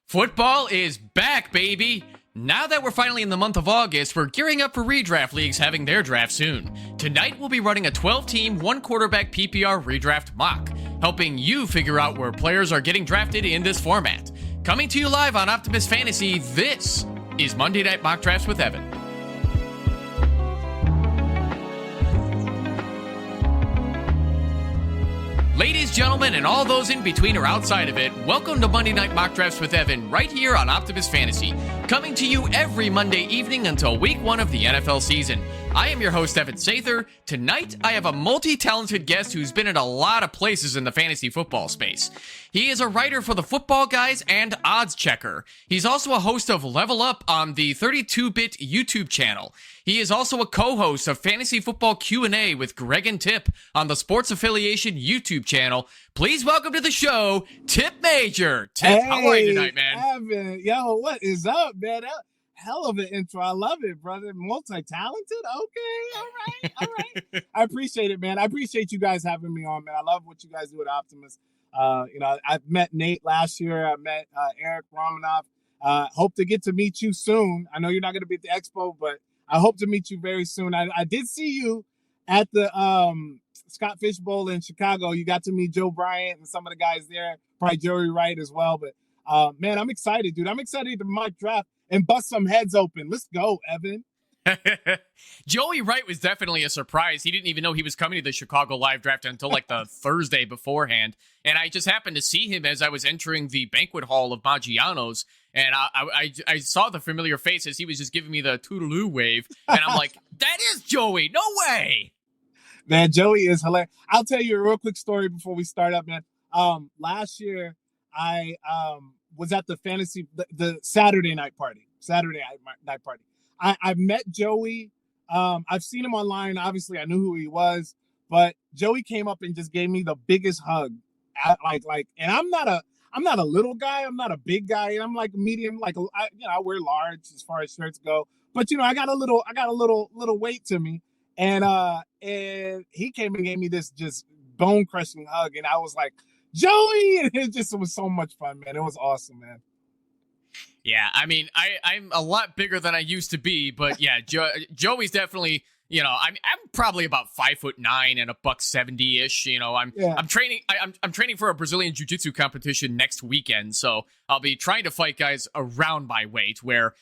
Football is back, baby! Now that we're finally in the month of August, we're gearing up for redraft leagues having their draft soon. Tonight, we'll be running a 12-team, one-quarterback PPR redraft mock, helping you figure out where players are getting drafted in this format. Coming to you live on Optimus Fantasy, this is Monday Night Mock Drafts with Evan. Ladies, gentlemen, and all those in between or outside of it, welcome to Monday Night Mock Drafts with Evan, right here on Optimus Fantasy, coming to you every Monday evening until week 1 of the NFL season. I am your host, Evan Sather. Tonight, I have a multi-talented guest who's been in a lot of places in the fantasy football space. He is a writer for the Footballguys and Oddschecker. He's also a host of Level Up on the 32-bit YouTube channel. He is also a co-host of Fantasy Football Q&A with Greg and Tipp on the Sports Affiliation YouTube channel. Please welcome to the show, Tipp Major. Tipp, how are you tonight, man? Evan, yo, what is up, man? Hell of an intro. I love it, brother. Multi-talented? Okay, all right. I appreciate it, man. I appreciate you guys having me on, man. I love what you guys do at Optimus. I've met Nate last year. I met Eric Romanoff. Hope to get to meet you soon. I know you're not going to be at the expo, but I hope to meet you very soon. I did see you at the Scott Fish Bowl in Chicago. You got to meet Joe Bryant and some of the guys there, probably Joey Wright as well. But, man, I'm excited, dude. I'm excited to mock draft and bust some heads open. Let's go, Evan. Joey Wright was definitely a surprise. He didn't even know he was coming to the Chicago live draft until like the Thursday beforehand. And I just happened to see him as I was entering the banquet hall of Maggiano's. And I saw the familiar face as he was just giving me the toodaloo wave. And I'm like, that is Joey. No way. Man, Joey is hilarious. I'll tell you a real quick story before we start up, man. Last year, I was at the Saturday night party. I met Joey. I've seen him online. Obviously, I knew who he was. But Joey came up and just gave me the biggest hug. And I'm not a little guy. I'm not a big guy. I'm like medium. I wear large as far as shirts go. But I got a little weight to me. And he came and gave me this just bone crushing hug, and I was like, Joey, and it was so much fun, man. It was awesome, man. Yeah, I mean, I'm a lot bigger than I used to be, but yeah, Joey's definitely. I'm probably about 5'9" and $170-ish. I'm training. I'm training for a Brazilian jiu-jitsu competition next weekend, so I'll be trying to fight guys around my weight. Where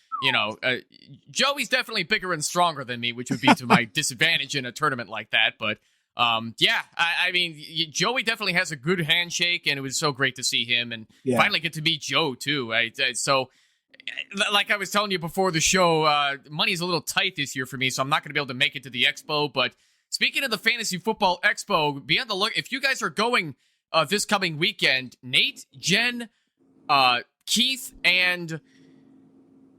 Joey's definitely bigger and stronger than me, which would be to my disadvantage in a tournament like that. But I mean, Joey definitely has a good handshake, and it was so great to see him and finally get to meet Joe too. Right? So. Like I was telling you before the show, money's a little tight this year for me, so I'm not going to be able to make it to the expo. But speaking of the Fantasy Football Expo, be on the look. If you guys are going this coming weekend, Nate, Jen, Keith, and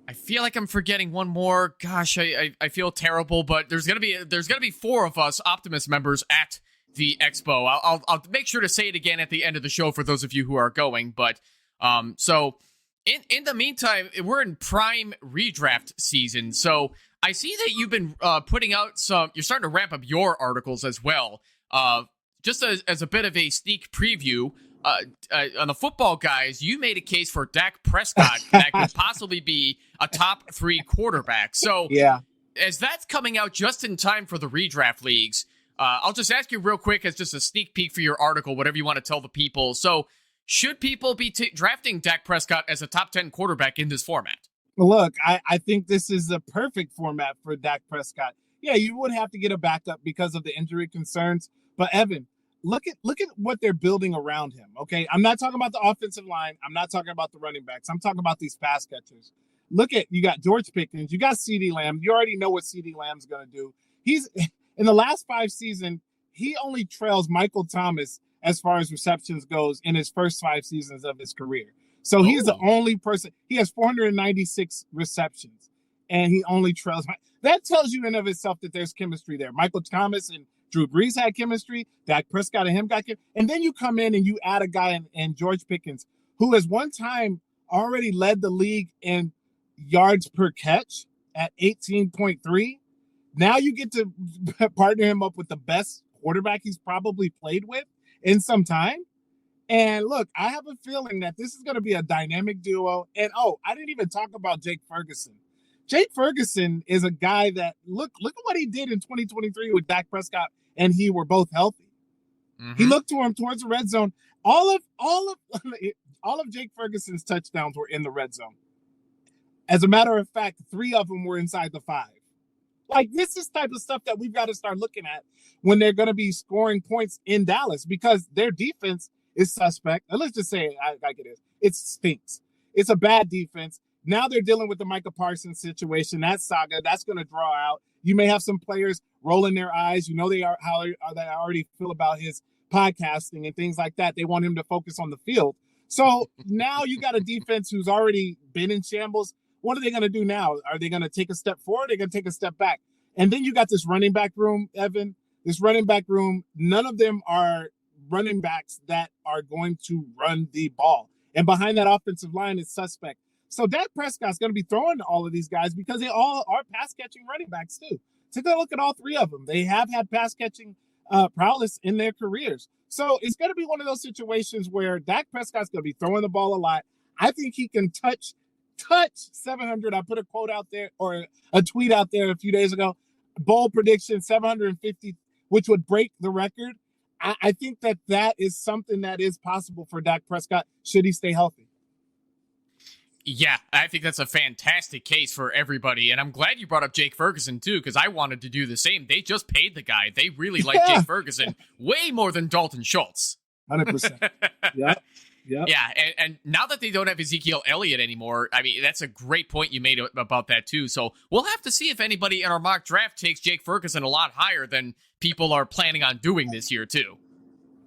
I feel like I'm forgetting one more. Gosh, I feel terrible, but there's gonna be 4 of us Optimus members at the expo. I'll make sure to say it again at the end of the show for those of you who are going. But so. In the meantime, we're in prime redraft season, so I see that you've been putting out you're starting to ramp up your articles as well. Just as a bit of a sneak preview, on the Footballguys, you made a case for Dak Prescott that could possibly be a top 3 quarterback. So as that's coming out just in time for the redraft leagues, I'll just ask you real quick as just a sneak peek for your article, whatever you want to tell the people. So should people be drafting Dak Prescott as a top 10 quarterback in this format? Look, I think this is the perfect format for Dak Prescott. Yeah, you would have to get a backup because of the injury concerns. But Evan, look at what they're building around him. Okay, I'm not talking about the offensive line. I'm not talking about the running backs. I'm talking about these pass catchers. You got George Pickens. You got CeeDee Lamb. You already know what CeeDee Lamb's going to do. He's in the last 5 seasons, he only trails Michael Thomas as far as receptions goes in his first 5 seasons of his career. So he's the only person. He has 496 receptions, and he only trails. That tells you in of itself that there's chemistry there. Michael Thomas and Drew Brees had chemistry. Dak Prescott and him got chemistry. And then you come in and you add a guy in George Pickens, who has one time already led the league in yards per catch at 18.3. Now you get to partner him up with the best quarterback he's probably played with in some time. And look, I have a feeling that this is going to be a dynamic duo. And I didn't even talk about Jake Ferguson. Jake Ferguson is a guy that look at what he did in 2023 with Dak Prescott and he were both healthy. Mm-hmm. He looked to him towards the red zone. All of Jake Ferguson's touchdowns were in the red zone. As a matter of fact, 3 of them were inside the 5. Like, this is type of stuff that we've got to start looking at when they're going to be scoring points in Dallas, because their defense is suspect. And let's just say it like it is. It stinks. It's a bad defense. Now they're dealing with the Micah Parsons situation. That saga, that's going to draw out. You may have some players rolling their eyes. You know they already feel about his podcasting and things like that. They want him to focus on the field. So now you got a defense who's already been in shambles. What are they going to do now? Are they going to take a step forward? Are they going to take a step back? And then you got this running back room, Evan. This running back room, none of them are running backs that are going to run the ball. And behind that offensive line is suspect. So Dak Prescott's going to be throwing to all of these guys because they all are pass-catching running backs too. Take a look at all 3 of them. They have had pass-catching prowess in their careers. So it's going to be one of those situations where Dak Prescott's going to be throwing the ball a lot. I think he can touch 700. I put a quote out there or a tweet out there a few days ago. Bold prediction, 750, which would break the record. I think that is something that is possible for Dak Prescott should he stay healthy. Yeah, I think that's a fantastic case for everybody. And I'm glad you brought up Jake Ferguson, too, because I wanted to do the same. They just paid the guy. They really like Jake Ferguson way more than Dalton Schultz. 100%. Yeah. Yeah, and now that they don't have Ezekiel Elliott anymore, I mean, that's a great point you made about that, too. So we'll have to see if anybody in our mock draft takes Jake Ferguson a lot higher than people are planning on doing this year, too.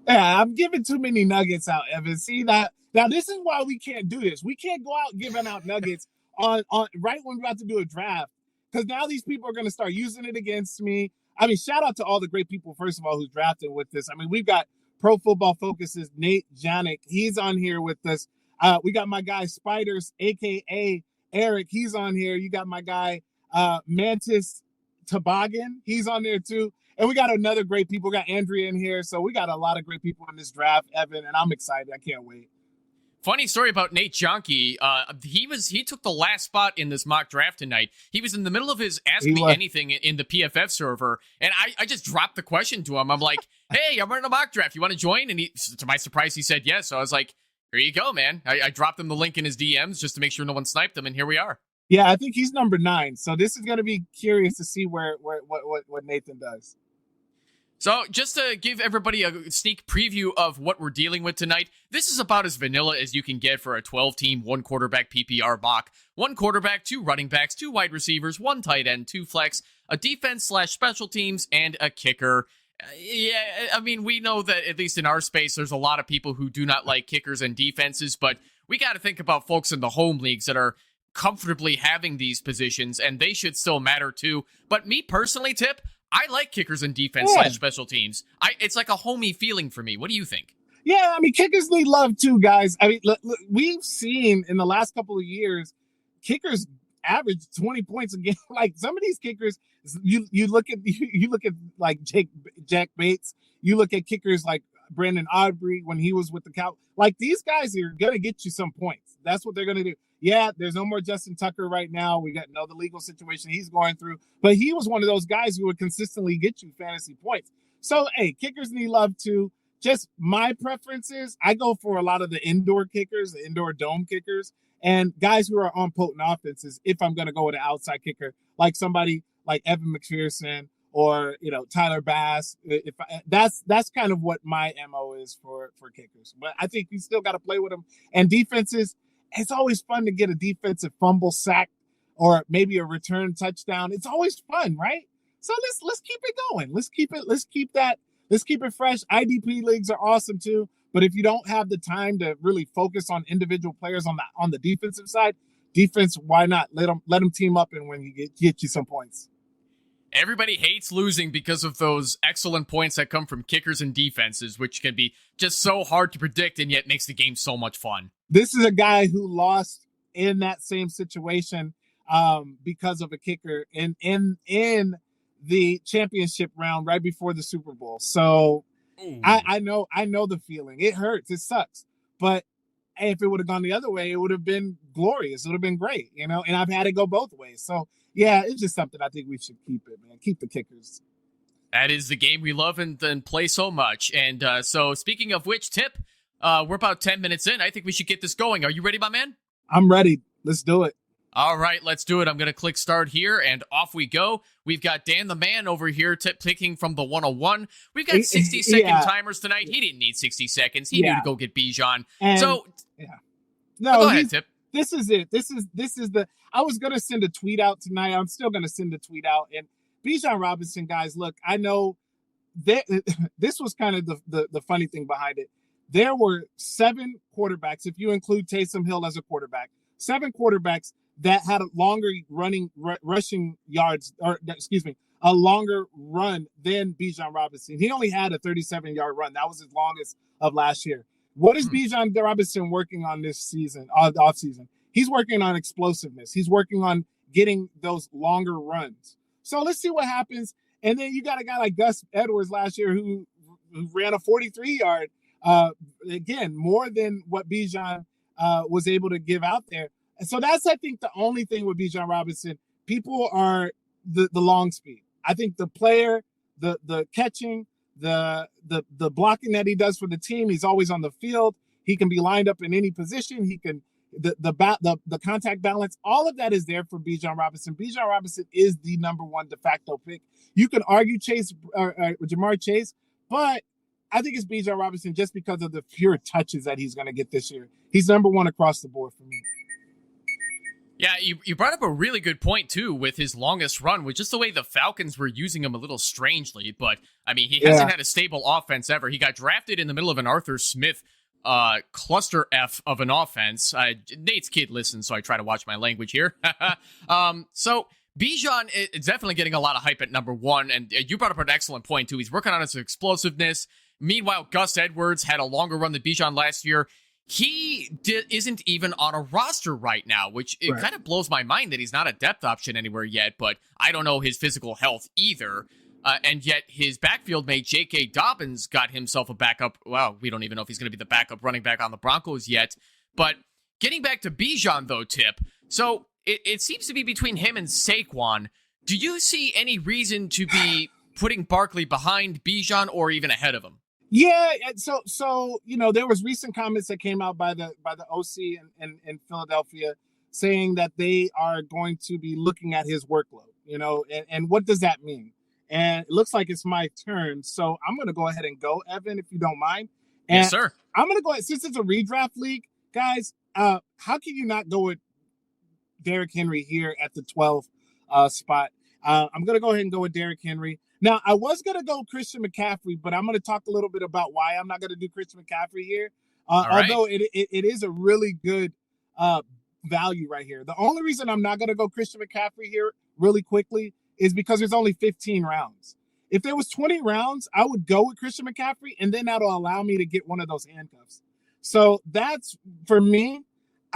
Yeah, I'm giving too many nuggets out, Evan. See that? Now, this is why we can't do this. We can't go out giving out nuggets on right when we're about to do a draft, because now these people are going to start using it against me. I mean, shout out to all the great people, first of all, who's drafted with this. I mean, we've got Pro Football Focus's Nate Janik. He's on here with us. We got my guy Spiders, a.k.a. Eric. He's on here. You got my guy Mantis Toboggan. He's on there, too. And we got another great people. We got Andrea in here. So we got a lot of great people in this draft, Evan, and I'm excited. I can't wait. Funny story about Nate Jonke. He took the last spot in this mock draft tonight. He was in the middle of his Ask Me Anything in the PFF server, and I just dropped the question to him. I'm like, hey, I'm running a mock draft. You want to join? And to my surprise, he said yes. So I was like, here you go, man. I dropped him the link in his DMs just to make sure no one sniped him, and here we are. Yeah, I think he's number 9. So this is going to be curious to see what Nathan does. So just to give everybody a sneak preview of what we're dealing with tonight, this is about as vanilla as you can get for a 12-team, 1-quarterback PPR mock. 1 quarterback, 2 running backs, 2 wide receivers, 1 tight end, 2 flex, a defense/special teams, and a kicker. Yeah, I mean, we know that at least in our space, there's a lot of people who do not like kickers and defenses, but we got to think about folks in the home leagues that are comfortably having these positions, and they should still matter too. But me personally, Tipp, I like kickers and defense/special teams. It's like a homey feeling for me. What do you think? Yeah, I mean, kickers need love too, guys. I mean, look, we've seen in the last couple of years, kickers average 20 points a game. Like some of these kickers, you look at like Jack Bates. You look at kickers like Brandon Aubrey when he was with the Cow. Like these guys are gonna get you some points. That's what they're gonna do. Yeah, there's no more Justin Tucker right now. We got the legal situation he's going through, but he was one of those guys who would consistently get you fantasy points. So, hey, kickers need love too. Just my preferences, I go for a lot of the indoor kickers, the indoor dome kickers, and guys who are on potent offenses. If I'm going to go with an outside kicker, like somebody like Evan McPherson or Tyler Bass, that's kind of what my MO is for kickers. But I think you still got to play with them. And defenses, it's always fun to get a defensive fumble sack or maybe a return touchdown. It's always fun, right? So let's keep it going. Let's keep it fresh. IDP leagues are awesome too. But if you don't have the time to really focus on individual players on the defensive side, why not let them team up and when you get you some points. Everybody hates losing because of those excellent points that come from kickers and defenses, which can be just so hard to predict and yet makes the game so much fun. This is a guy who lost in that same situation because of a kicker in the championship round right before the Super Bowl. So Ooh. I know the feeling. It hurts. It sucks. But if it would have gone the other way, it would have been glorious. It would have been great, and I've had it go both ways. So yeah, it's just something I think we should keep it, man. Keep the kickers. That is the game we love and play so much. And so speaking of which, Tip, we're about 10 minutes in. I think we should get this going. Are you ready, my man? I'm ready. Let's do it. All right, let's do it. I'm going to click start here, and off we go. We've got Dan the man over here picking from the 101. We've got 60-second timers tonight. He didn't need 60 seconds. He knew to go get Bijan. No, go ahead, Tip. This is it. This is the. I was going to send a tweet out tonight. I'm still going to send a tweet out. And Bijan Robinson, guys, look, I know that this was kind of the funny thing behind it. There were 7 quarterbacks, if you include Taysom Hill as a quarterback, 7 quarterbacks that had a longer rushing yards, a longer run than Bijan Robinson. He only had a 37-yard run. That was his longest of last year. What is Bijan Robinson working on this season, off season? He's working on explosiveness. He's working on getting those longer runs. So let's see what happens. And then you got a guy like Gus Edwards last year who ran a 43-yard, again, more than what Bijan was able to give out there. And so that's, I think, the only thing with Bijan Robinson. People are the long speed. I think the player, the catching, the blocking that he does for the team, he's always on the field. He can be lined up in any position. He can the contact balance, all of that is there for Bijan Robinson. Bijan Robinson is the number 1 de facto pick. You can argue Jamar Chase, but I think it's Bijan Robinson just because of the pure touches that he's going to get this year. He's number 1 across the board for me. Yeah, you brought up a really good point, too, with his longest run, with just the way the Falcons were using him a little strangely. But, I mean, he hasn't had a stable offense ever. He got drafted in the middle of an Arthur Smith cluster F of an offense. Nate's kid listens, so I try to watch my language here. So Bijan is definitely getting a lot of hype at number 1, and you brought up an excellent point, too. He's working on his explosiveness. Meanwhile, Gus Edwards had a longer run than Bijan last year. He isn't even on a roster right now, which it kind of blows my mind that he's not a depth option anywhere yet, but I don't know his physical health either. And yet his backfield mate, J.K. Dobbins, got himself a backup. Well, we don't even know if he's going to be the backup running back on the Broncos yet. But getting back to Bijan, though, Tip, so it seems to be between him and Saquon. Do you see any reason to be putting Barkley behind Bijan or even ahead of him? Yeah, so there was recent comments that came out by the OC in Philadelphia saying that they are going to be looking at his workload, and what does that mean? And it looks like it's my turn, so I'm going to go ahead and go, Evan, if you don't mind. And yes, sir. I'm going to go ahead, since it's a redraft league, guys, how can you not go with Derrick Henry here at the 12th spot? I'm going to go ahead and go with Derrick Henry. Now, I was going to go Christian McCaffrey, but I'm going to talk a little bit about why I'm not going to do Christian McCaffrey here. Although it is a really good value right here. The only reason I'm not going to go Christian McCaffrey here really quickly is because there's only 15 rounds. If there was 20 rounds, I would go with Christian McCaffrey, and then that'll allow me to get one of those handcuffs. So that's, for me,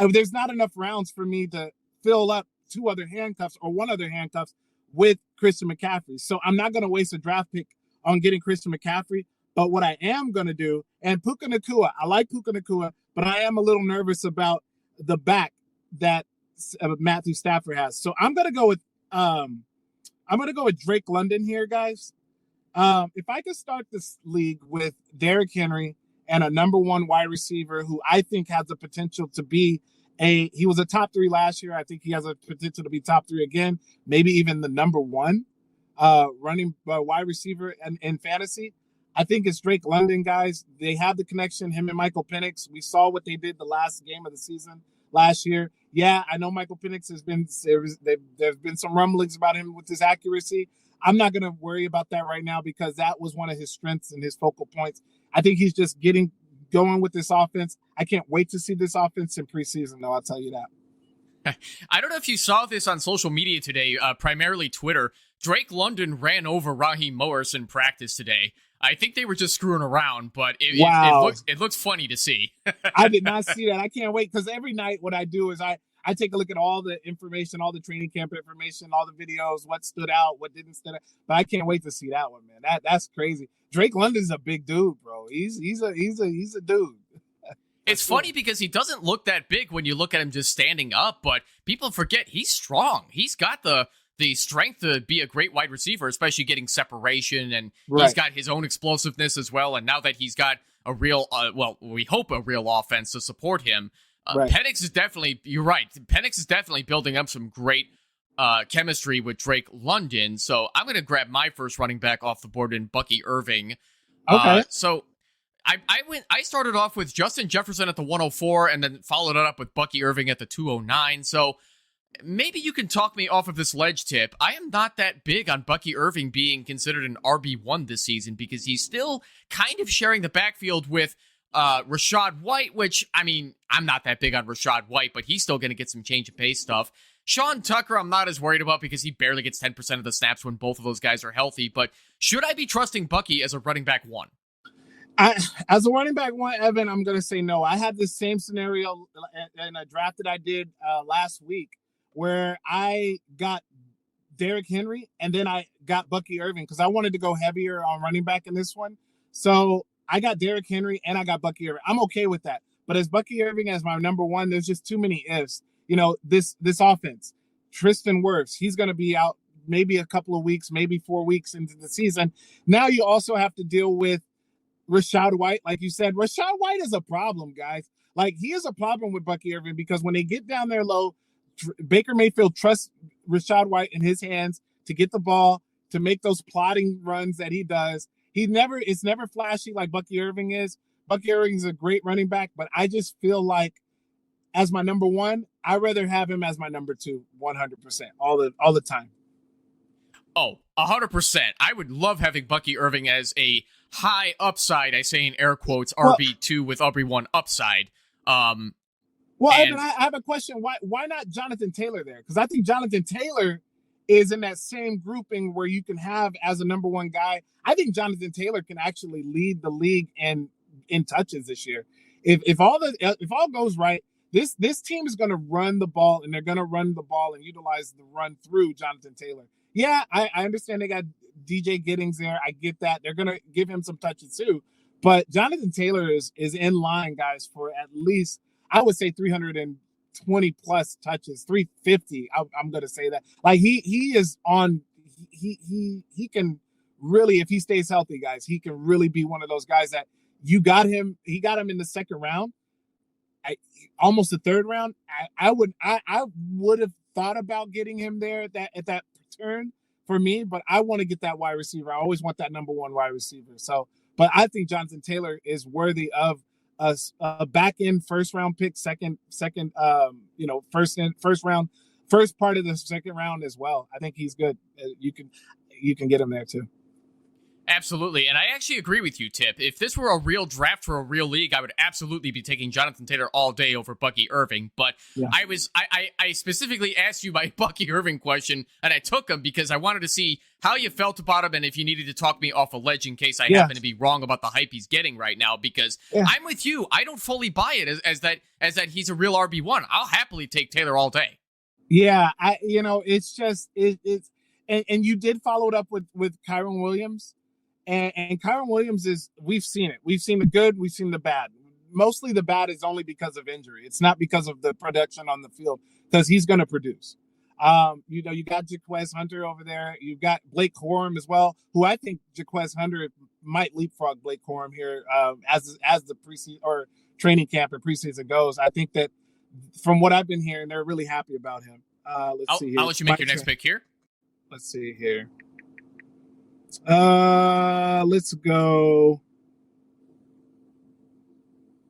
there's not enough rounds for me to fill up 2 other handcuffs or 1 other handcuffs with Christian McCaffrey. So I'm not going to waste a draft pick on getting Christian McCaffrey. But what I am going to do, and Puka Nacua, I like Puka Nacua, but I am a little nervous about the back that Matthew Stafford has. So I'm going to go with Drake London here, guys. If I could start this league with Derrick Henry and a number 1 wide receiver who I think has the potential to be he was a top 3 last year. I think he has a potential to be top 3 again, maybe even the number 1 running wide receiver in fantasy. I think it's Drake London, guys. They have the connection, him and Michael Penix. We saw what they did the last game of the season last year. Yeah, I know Michael Penix there's been some rumblings about him with his accuracy. I'm not going to worry about that right now because that was one of his strengths and his focal points. I think he's just going with this offense. I can't wait to see this offense in preseason, though, I'll tell you that. I don't know if you saw this on social media today, primarily Twitter. Drake London ran over Raheem Morris in practice today. I think they were just screwing around, but it looks funny to see. I did not see that. I can't wait because every night what I do is I I take a look at all the information, all the training camp information, all the videos, what stood out, what didn't stand out. But I can't wait to see that one, man. That's crazy. Drake London's a big dude, bro. He's a dude. It's funny because he doesn't look that big when you look at him just standing up, but people forget he's strong. He's got the strength to be a great wide receiver, especially getting separation, and he's got his own explosiveness as well. And now that he's got a real, we hope a real offense to support him, Penix is definitely, you're right, Penix is definitely building up some great chemistry with Drake London. So I'm going to grab my first running back off the board in Bucky Irving. Okay. So I started off with Justin Jefferson at the 104 and then followed it up with Bucky Irving at the 209. So maybe you can talk me off of this ledge, Tip. I am not that big on Bucky Irving being considered an RB1 this season because he's still kind of sharing the backfield with Rachaad White, which, I mean, I'm not that big on Rachaad White, but he's still going to get some change of pace stuff. Sean Tucker, I'm not as worried about because he barely gets 10% of the snaps when both of those guys are healthy. But should I be trusting Bucky as a running back one? As a running back one, Evan, I'm going to say no. I had the same scenario in a draft that I did last week where I got Derrick Henry and then I got Bucky Irving because I wanted to go heavier on running back in this one. So I got Derrick Henry and I got Bucky Irving. I'm okay with that. But as Bucky Irving as my number one, there's just too many ifs. You know, this offense, Tristan Wirfs, he's going to be out maybe a couple of weeks, maybe 4 weeks into the season. Now you also have to deal with Rachaad White. Like you said, Rachaad White is a problem, guys. Like, he is a problem with Bucky Irving because when they get down there low, Baker Mayfield trusts Rachaad White in his hands to get the ball, to make those plotting runs that he does. It's never flashy like Bucky Irving is. Bucky Irving is a great running back, but I just feel like as my number one, I'd rather have him as my number two, 100%, all the time. Oh, 100%. I would love having Bucky Irving as a high upside, I say in air quotes, RB2 with RB1 upside. Evan, I have a question. Why not Jonathan Taylor there? Because I think Jonathan Taylor is in that same grouping where you can have as a number one guy. I think Jonathan Taylor can actually lead the league in touches this year. If all goes right, this team is going to run the ball, and they're going to run the ball and utilize the run through Jonathan Taylor. Yeah, I understand they got DJ Giddings there. I get that. They're going to give him some touches too. But Jonathan Taylor is in line, guys, for at least, I would say 320 plus touches, 350. I'm going to say that. Like he is on, he can really, if he stays healthy, guys, he can really be one of those guys that you got him. He got him in the second round, almost the third round. I would have thought about getting him there at that turn for me, but I want to get that wide receiver. I always want that number one wide receiver. So, but I think Jonathan Taylor is worthy of a back end first round pick, first part of the second round as well. I think he's good. You can get him there too. Absolutely, and I actually agree with you, Tip. If this were a real draft for a real league, I would absolutely be taking Jonathan Taylor all day over Bucky Irving. But yeah. I specifically asked you my Bucky Irving question, and I took him because I wanted to see how you felt about him and if you needed to talk me off a ledge in case I happen to be wrong about the hype he's getting right now. Because I'm with you, I don't fully buy it as that he's a real RB1. I'll happily take Taylor all day. Yeah, it's just it's and you did follow it up with Kyron Williams. And Kyron Williams we've seen it. We've seen the good, we've seen the bad. Mostly the bad is only because of injury. It's not because of the production on the field, because he's going to produce. You got Jaquez Hunter over there. You've got Blake Corum as well, who I think Jaquez Hunter might leapfrog Blake Corum here as the preseason or training camp and preseason goes. I think that from what I've been hearing, they're really happy about him. Let's see here. I'll let you make your next pick here. Let's see here. Let's go.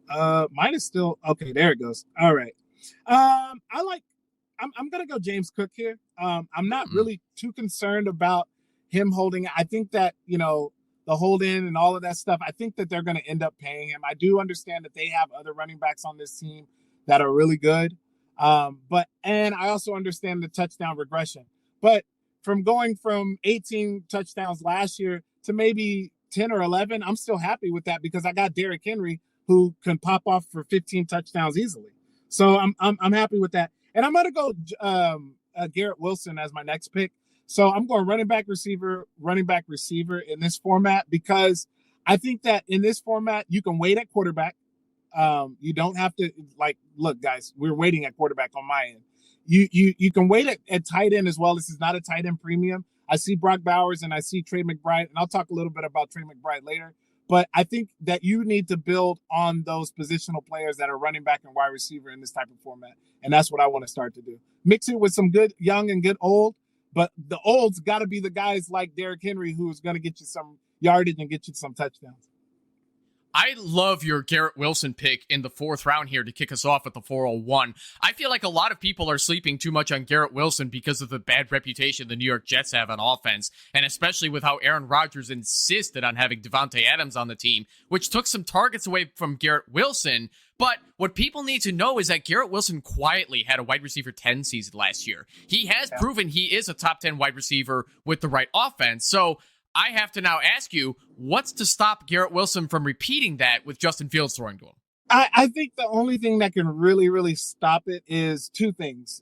Mine is still okay. There it goes. All right. I'm gonna go James Cook here. I'm not really too concerned about him holding. I think that the hold in and all of that stuff. I think that they're gonna end up paying him. I do understand that they have other running backs on this team that are really good. And I also understand the touchdown regression, but from going from 18 touchdowns last year to maybe 10 or 11, I'm still happy with that because I got Derrick Henry who can pop off for 15 touchdowns easily. So I'm happy with that. And I'm going to go Garrett Wilson as my next pick. So I'm going running back, receiver in this format because I think that in this format, you can wait at quarterback. You don't have to look, guys, we're waiting at quarterback on my end. You can wait at tight end as well. This is not a tight end premium. I see Brock Bowers and I see Trey McBride, and I'll talk a little bit about Trey McBride later. But I think that you need to build on those positional players that are running back and wide receiver in this type of format. And that's what I want to start to do. Mix it with some good young and good old, but the old's got to be the guys like Derrick Henry, who's going to get you some yardage and get you some touchdowns. I love your Garrett Wilson pick in the 4th round here to kick us off at the 401. I feel like a lot of people are sleeping too much on Garrett Wilson because of the bad reputation the New York Jets have on offense, and especially with how Aaron Rodgers insisted on having Devontae Adams on the team, which took some targets away from Garrett Wilson. But what people need to know is that Garrett Wilson quietly had a wide receiver 10 season last year. He has proven he is a top 10 wide receiver with the right offense. So I have to now ask you, what's to stop Garrett Wilson from repeating that with Justin Fields throwing to him? I think the only thing that can really, really stop it is two things.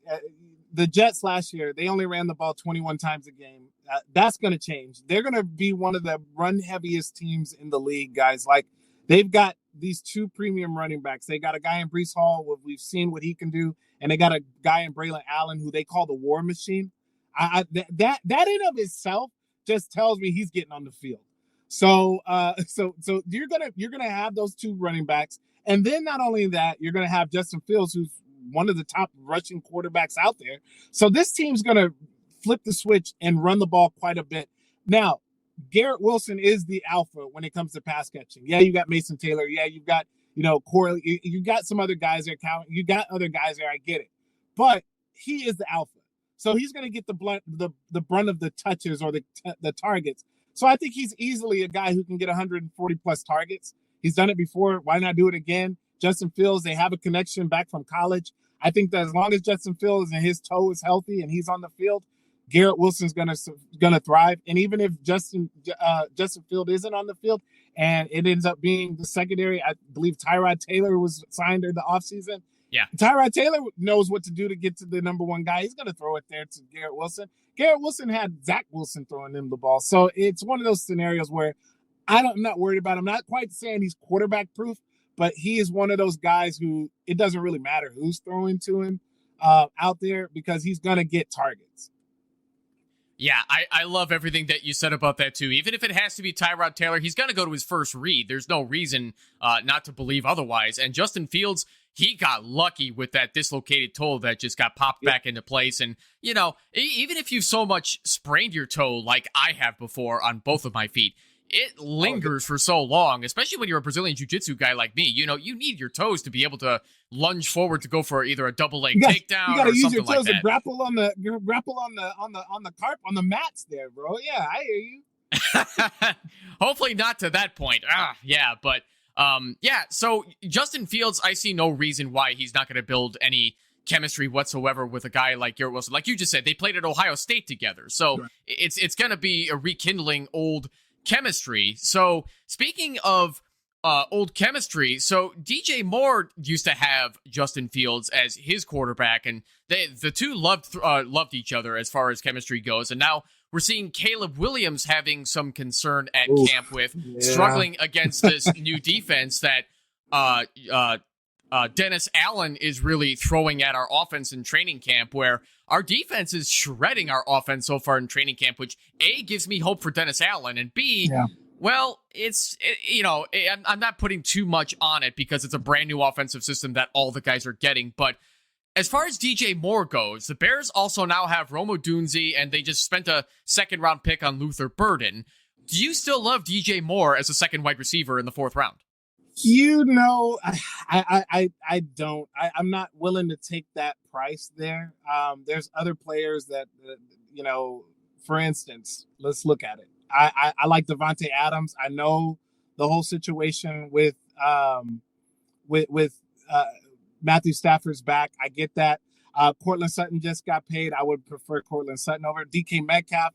The Jets last year, they only ran the ball 21 times a game. That's going to change. They're going to be one of the run heaviest teams in the league, guys. Like, they've got these 2 premium running backs. They got a guy in Breece Hall, we've seen what he can do, and they got a guy in Braylon Allen who they call the War Machine. That in of itself just tells me he's getting on the field. So you're gonna have those 2 running backs, and then not only that, you're gonna have Justin Fields, who's one of the top rushing quarterbacks out there. So this team's gonna flip the switch and run the ball quite a bit. Now, Garrett Wilson is the alpha when it comes to pass catching. Yeah, you got Mason Taylor. Yeah, you've got Corey. You got some other guys there. You got other guys there. I get it, but he is the alpha. So he's going to get the brunt of the touches or the targets. So I think he's easily a guy who can get 140 plus targets. He's done it before. Why not do it again? Justin Fields, they have a connection back from college. I think that as long as Justin Fields and his toe is healthy and he's on the field, Garrett Wilson's gonna thrive. And even if Justin Field isn't on the field and it ends up being the secondary, I believe Tyrod Taylor was signed in the offseason. Yeah. Tyrod Taylor knows what to do to get to the number 1 guy. He's going to throw it there to Garrett Wilson. Garrett Wilson had Zach Wilson throwing him the ball. So it's one of those scenarios where I'm not worried about him. I'm not quite saying he's quarterback proof, but he is one of those guys who it doesn't really matter who's throwing to him out there because he's going to get targets. Yeah, I love everything that you said about that, too. Even if it has to be Tyrod Taylor, he's going to go to his first read. There's no reason not to believe otherwise. And Justin Fields, he got lucky with that dislocated toe that just got popped back into place. And, even if you've so much sprained your toe like I have before on both of my feet, it lingers for so long, especially when you're a Brazilian jiu-jitsu guy like me. You need your toes to be able to lunge forward to go for either a double leg takedown or something like that. You got to use your toes to grapple on the carp on the mats there, bro. Yeah, I hear you. Hopefully not to that point. So Justin Fields, I see no reason why he's not going to build any chemistry whatsoever with a guy like Garrett Wilson. Like you just said, they played at Ohio State together. So sure. It's going to be a rekindling old chemistry. So speaking of old chemistry, so DJ Moore used to have Justin Fields as his quarterback, and the two loved each other as far as chemistry goes. And now we're seeing Caleb Williams having some concern at camp with struggling against this new defense that Dennis Allen is really throwing at our offense in training camp, where our defense is shredding our offense so far in training camp, which A, gives me hope for Dennis Allen, and B, well, I'm not putting too much on it because it's a brand new offensive system that all the guys are getting. But as far as DJ Moore goes, the Bears also now have Rome Odunze, and they just spent a 2nd-round pick on Luther Burden. Do you still love DJ Moore as a second wide receiver in the 4th round? I don't. I'm not willing to take that price there. There's other players that, for instance, let's look at it. I like Devontae Adams. I know the whole situation with Matthew Stafford's back. I get that. Cortland Sutton just got paid. I would prefer Cortland Sutton over DK Metcalf.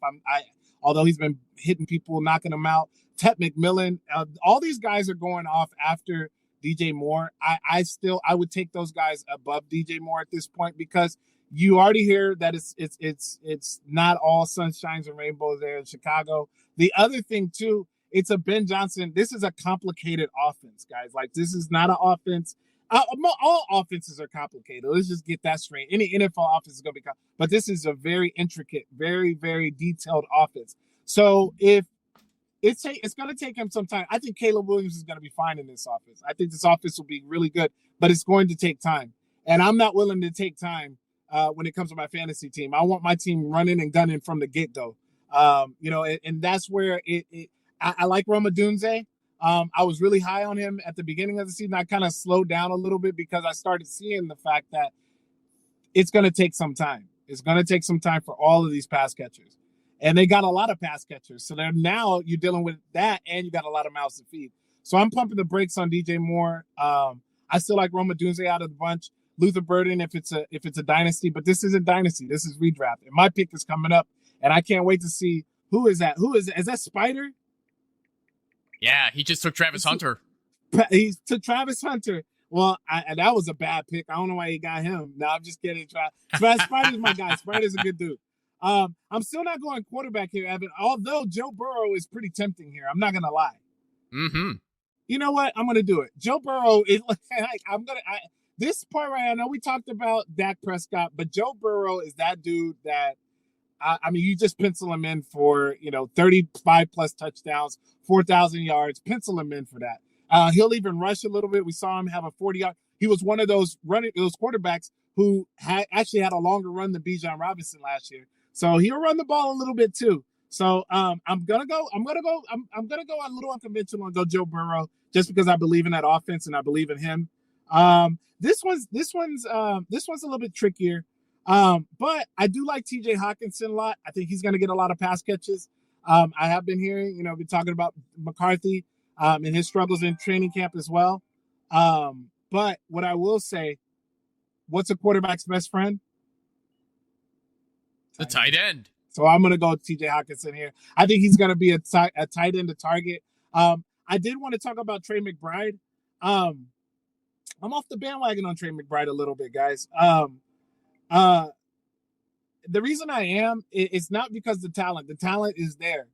Although he's been hitting people, knocking them out. Ted McMillan. All these guys are going off after DJ Moore. I would take those guys above DJ Moore at this point, because you already hear that it's not all sunshines and rainbows there in Chicago. The other thing too, it's a Ben Johnson. This is a complicated offense, guys. Like, this is not an offense. All offenses are complicated. Let's just get that straight. Any NFL offense is going to be complicated. But this is a very intricate, very, very detailed offense. So if it's going to take him some time, I think Caleb Williams is going to be fine in this offense. I think this offense will be really good, but it's going to take time. And I'm not willing to take time when it comes to my fantasy team. I want my team running and gunning from the get-go. And that's where I like Roma Dunze. I was really high on him at the beginning of the season. I kind of slowed down a little bit because I started seeing the fact that it's going to take some time. It's going to take some time for all of these pass catchers. And they got a lot of pass catchers. So now you're dealing with that, and you got a lot of mouths to feed. So I'm pumping the brakes on DJ Moore. I still like Roma Dunze out of the bunch. Luther Burden if it's a dynasty, but this isn't dynasty. This is redraft. And my pick is coming up, and I can't wait to see who is that. Who is it? Is that Spider? Yeah, he just took Travis Hunter. He took Travis Hunter. Well, that was a bad pick. I don't know why he got him. No, I'm just kidding. Spider's my guy. Spider's a good dude. I'm still not going quarterback here, Evan, although Joe Burrow is pretty tempting here. I'm not going to lie. Mm-hmm. You know what? I'm going to do it. Joe Burrow is like, this part right now, I know we talked about Dak Prescott, but Joe Burrow is that dude that, you just pencil him in for, 35 plus touchdowns, 4,000 yards, pencil him in for that. He'll even rush a little bit. We saw him have a 40-yard. He was one of those quarterbacks who actually had a longer run than Bijan Robinson last year. So he'll run the ball a little bit too. So I'm gonna go a little unconventional and go Joe Burrow just because I believe in that offense and I believe in him. This one's a little bit trickier. But I do like TJ Hawkinson a lot. I think he's gonna get a lot of pass catches. I have been hearing, been talking about McCarthy and his struggles in training camp as well. But what I will say, what's a quarterback's best friend? The tight end. So I'm going to go with TJ Hawkinson here. I think he's going to be a tight end to target. I did want to talk about Trey McBride. I'm off the bandwagon on Trey McBride a little bit, guys. The reason I am, it's not because the talent is there.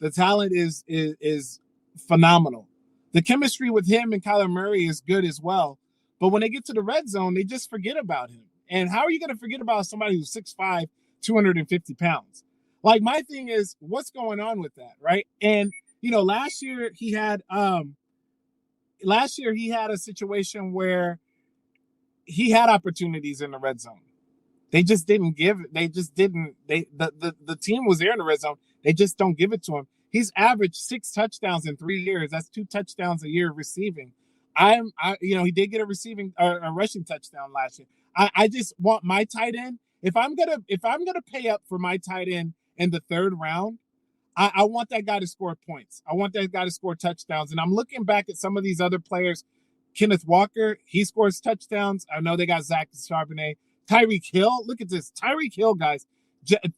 The talent is phenomenal. The chemistry with him and Kyler Murray is good as well. But when they get to the red zone, they just forget about him. And how are you going to forget about somebody who's 6'5", 250 pounds? Like, my thing is, what's going on with that, right? And, last year he had a situation where he had opportunities in the red zone. They just didn't give it. The team was there in the red zone. They just don't give it to him. He's averaged 6 touchdowns in 3 years. That's 2 touchdowns a year receiving. He did get a rushing touchdown last year. I just want my tight end. If I'm gonna pay up for my tight end in the 3rd round, I want that guy to score points. I want that guy to score touchdowns. And I'm looking back at some of these other players. Kenneth Walker, he scores touchdowns. I know they got Zach Charbonnet. Tyreek Hill, look at this. Tyreek Hill, guys.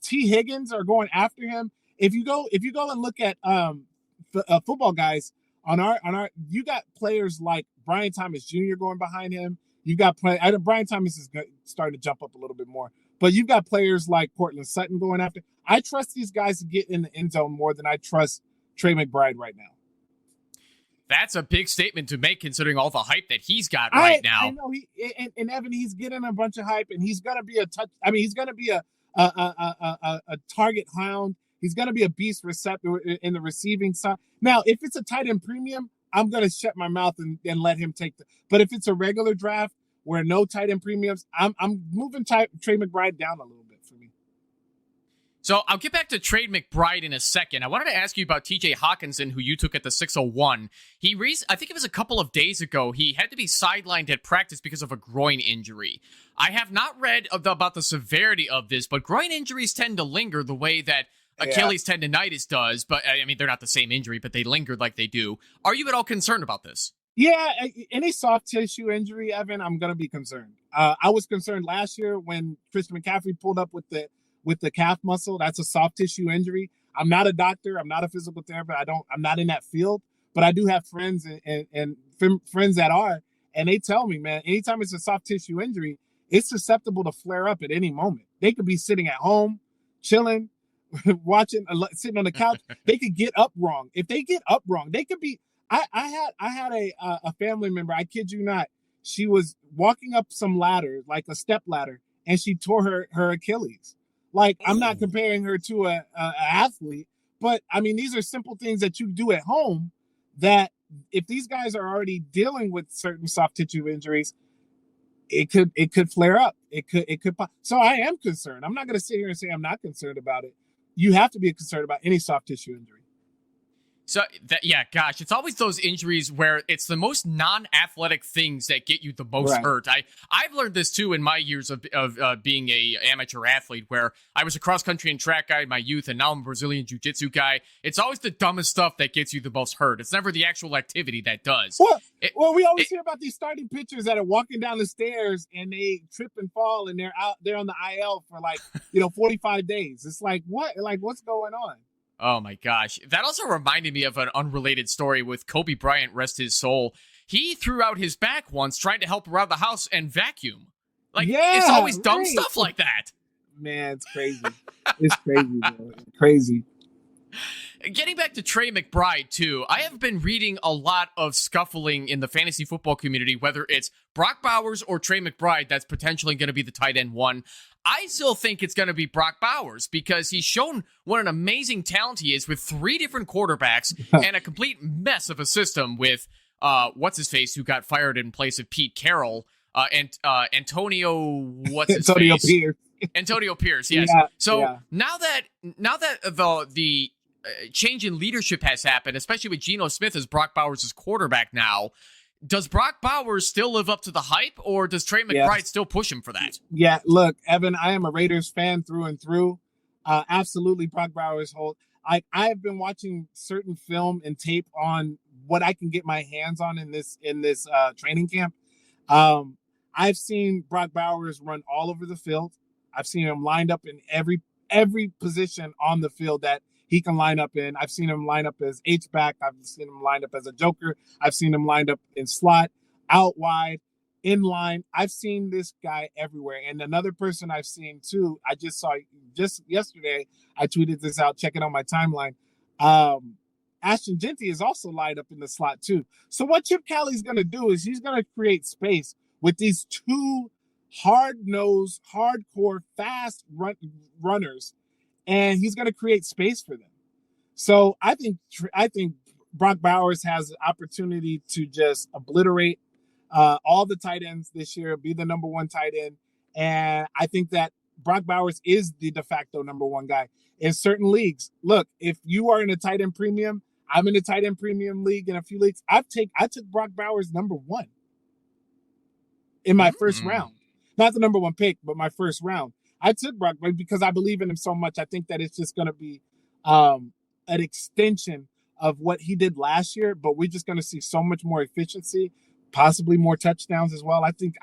T. Higgins are going after him. If you go and look at Footballguys on our, you got players like Brian Thomas Jr. going behind him. You got Brian Thomas is starting to jump up a little bit more, but you've got players like Cortland Sutton going after. I trust these guys to get in the end zone more than I trust Trey McBride right now. That's a big statement to make, considering all the hype that he's got right now. I know and Evan, he's getting a bunch of hype, and he's gonna be he's gonna be a target hound. He's gonna be a beast receptor in the receiving side. Now, if it's a tight end premium, I'm gonna shut my mouth and let him take But if it's a regular draft where no tight end premiums, I'm moving Trey McBride down a little bit for me. So I'll get back to Trey McBride in a second. I wanted to ask you about TJ Hawkinson, who you took at the 601. I think it was a couple of days ago, he had to be sidelined at practice because of a groin injury. I have not read about the severity of this, but groin injuries tend to linger the way that Achilles tendonitis does. But they're not the same injury, but they lingered like they do. Are you at all concerned about this? Yeah, any soft tissue injury, Evan, I'm going to be concerned. I was concerned last year when Christian McCaffrey pulled up with the calf muscle. That's a soft tissue injury. I'm not a doctor. I'm not a physical therapist. I'm not in that field. but I do have friends and friends that are, and they tell me, man, anytime it's a soft tissue injury, it's susceptible to flare up at any moment. They could be sitting at home, chilling, watching, sitting on the couch. They could get up wrong. If they get up wrong, they could be. I had a family member. I kid you not. She was walking up some ladder, like a step ladder, and she tore her Achilles. Like, I'm not comparing her to a athlete, but I mean, these are simple things that you do at home that if these guys are already dealing with certain soft tissue injuries, it could flare up. It could. So I am concerned. I'm not going to sit here and say I'm not concerned about it. You have to be concerned about any soft tissue injury. So, gosh, it's always those injuries where it's the most non-athletic things that get you the most hurt. I've learned this, too, in my years of being a amateur athlete, where I was a cross-country and track guy in my youth, and now I'm a Brazilian jiu-jitsu guy. It's always the dumbest stuff that gets you the most hurt. It's never the actual activity that does. Well, we always hear about these starting pitchers that are walking down the stairs, and they trip and fall, and they're on the IL for, 45 days. It's like, what? Like, what's going on? Oh, my gosh. That also reminded me of an unrelated story with Kobe Bryant, rest his soul. He threw out his back once trying to help around the house and vacuum. It's always dumb stuff like that. Man, it's crazy. It's crazy, bro. It's crazy. Getting back to Trey McBride, too, I have been reading a lot of scuffling in the fantasy football community, whether it's Brock Bowers or Trey McBride that's potentially going to be the tight end one. I still think it's going to be Brock Bowers because he's shown what an amazing talent he is with 3 different quarterbacks and a complete mess of a system with what's-his-face who got fired in place of Pete Carroll and Antonio what's-his-face? Antonio Pierce, yes. Now that the change in leadership has happened, especially with Geno Smith as Brock Bowers' quarterback now, does Brock Bowers still live up to the hype, or does Trey McBride still push him for that? Yeah, look, Evan, I am a Raiders fan through and through. Absolutely, Brock Bowers hold. I have been watching certain film and tape on what I can get my hands on in this training camp. I've seen Brock Bowers run all over the field. I've seen him lined up in every position on the field that he can line up in. I've seen him line up as H-back. I've seen him lined up as a joker. I've seen him lined up in slot, out wide, in line. I've seen this guy everywhere. And another person I've seen too, I just saw just yesterday, I tweeted this out, check it on my timeline. Ashton Genty is also lined up in the slot too. So what Chip Kelly's going to do is he's going to create space with these 2 hard-nosed, hardcore, fast runners, and he's going to create space for them. So I think Brock Bowers has the opportunity to just obliterate all the tight ends this year, be the number 1 tight end. And I think that Brock Bowers is the de facto number 1 guy in certain leagues. Look, if you are in a tight end premium, I'm in a tight end premium league in a few leagues. I took Brock Bowers number 1 in my first round. Not the number 1 pick, but my first round. I took Brock because I believe in him so much. I think that it's just going to be an extension of what he did last year, but we're just going to see so much more efficiency, possibly more touchdowns as well. I think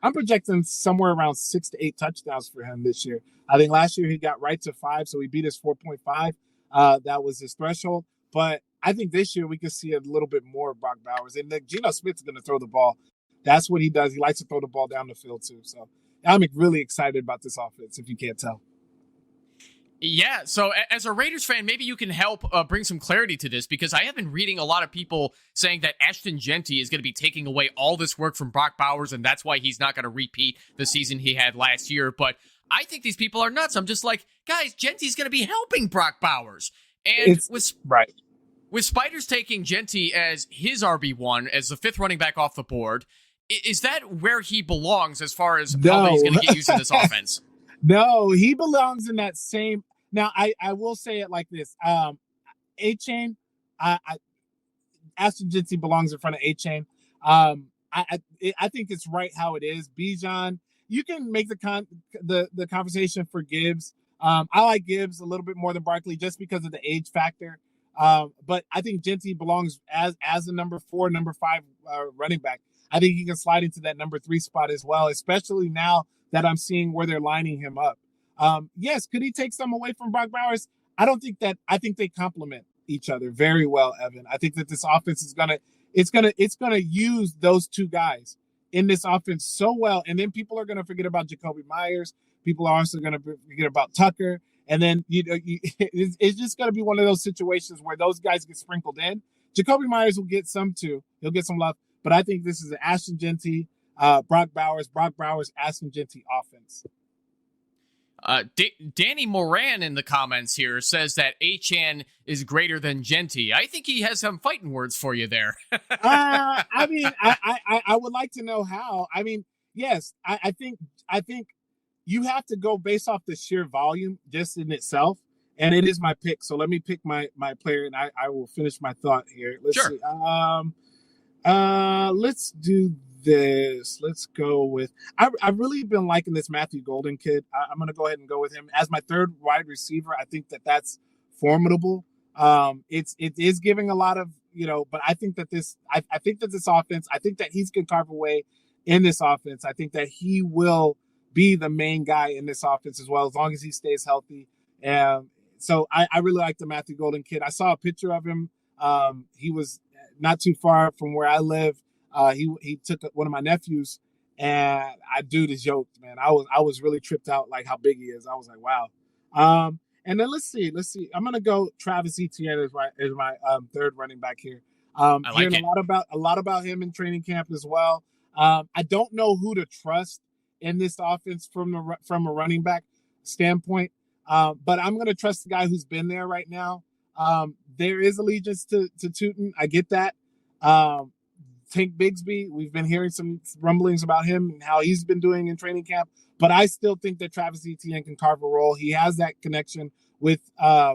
I'm projecting somewhere around 6 to 8 touchdowns for him this year. I think last year he got right to 5, so he beat his 4.5. That was his threshold. But I think this year we could see a little bit more of Brock Bowers. And Geno Smith's going to throw the ball. That's what he does. He likes to throw the ball down the field too. So I'm really excited about this offense, if you can't tell. Yeah, so as a Raiders fan, maybe you can help bring some clarity to this, because I have been reading a lot of people saying that Ashton Genty is going to be taking away all this work from Brock Bowers, and that's why he's not going to repeat the season he had last year. But I think these people are nuts. I'm just like, guys, Genty's going to be helping Brock Bowers. And with Spiders taking Genty as his RB1, as the 5th running back off the board, is that where he belongs as far as how he's going to get used to this offense? No, he belongs in that same. Now, I will say it like this. A-Chain, Ashton Genty belongs in front of A-Chain. I think it's right how it is. Bijan, you can make the conversation for Gibbs. I like Gibbs a little bit more than Barkley just because of the age factor. But I think Genty belongs as a number 4, number 5 running back. I think he can slide into that number 3 spot as well, especially now that I'm seeing where they're lining him up. Yes, could he take some away from Brock Bowers? I think they complement each other very well, Evan. I think that this offense is gonna use those two guys in this offense so well, and then people are gonna forget about Jakobi Meyers. People are also gonna forget about Tucker, and then it's just gonna be one of those situations where those guys get sprinkled in. Jakobi Meyers will get some too; he'll get some love, but I think this is an Ashton Genty, Brock Bowers, Ashton Genty offense. Danny Moran in the comments here says that Achane is greater than Genty. I think he has some fighting words for you there. I mean, I would like to know how. I mean, yes, I think you have to go based off the sheer volume just in itself, and it is my pick. So let me pick my player, and I will finish my thought here. Let's see. Let's do this. Let's go with. I've really been liking this Matthew Golden kid. I'm going to go ahead and go with him as my third wide receiver. I think that's formidable. It is giving a lot of, but I think that this offense. I think that he's going to carve away in this offense. I think that he will be the main guy in this offense as well, as long as he stays healthy. So I really like the Matthew Golden kid. I saw a picture of him. He was not too far from where I live. He took one of my nephews, and dude is yoked, man. I was really tripped out like how big he is. I was like, wow. And then let's see. I'm gonna go Travis Etienne as my third running back here. Hearing a lot about him in training camp as well. I don't know who to trust in this offense from a running back standpoint, but I'm gonna trust the guy who's been there right now. There is allegiance to Tootin. I get that. Tank Bigsby, we've been hearing some rumblings about him and how he's been doing in training camp, but I still think that Travis Etienne can carve a role. He has that connection with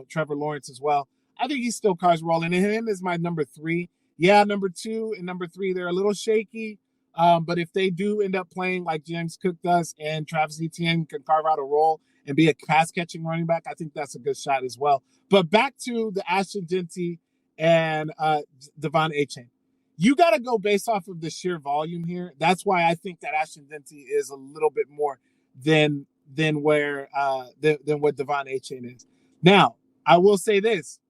Trevor Lawrence as well. I think he still carves a role, and him is my number 3. Yeah, number 2 and number 3, they're a little shaky, but if they do end up playing like James Cook does and Travis Etienne can carve out a role and be a pass-catching running back, I think that's a good shot as well. But back to the Ashton Genty and Devon Achane. You got to go based off of the sheer volume here. That's why I think that Ashton Genty is a little bit more than what Devon Achane is. Now, I will say this: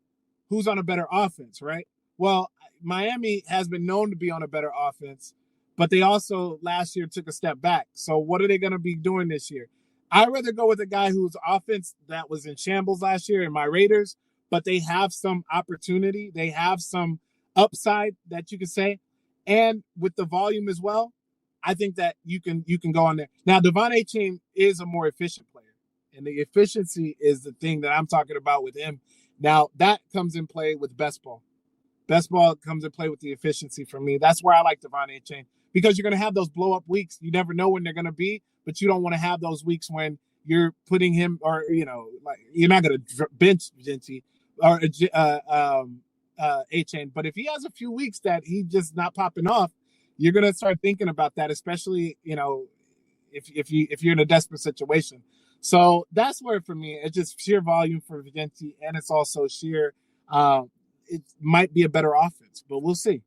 who's on a better offense, right? Well, Miami has been known to be on a better offense, but they also last year took a step back. So what are they going to be doing this year? I'd rather go with a guy whose offense that was in shambles last year in my Raiders, but they have some opportunity. They have some upside that you could say, and with the volume as well, I think that you can go on there. Now, Devon Achane is a more efficient player, and the efficiency is the thing that I'm talking about with him. Now, that comes in play with best ball. Best ball comes in play with the efficiency for me. That's where I like Devon Achane, because you're going to have those blow-up weeks. You never know when they're going to be, but you don't want to have those weeks when you're putting him, or, like you're not going to bench Genty or Achane, but if he has a few weeks that he just not popping off, you're gonna start thinking about that, especially if you're in a desperate situation. So that's where for me it's just sheer volume for Genty, and it's also sheer. It might be a better offense, but we'll see.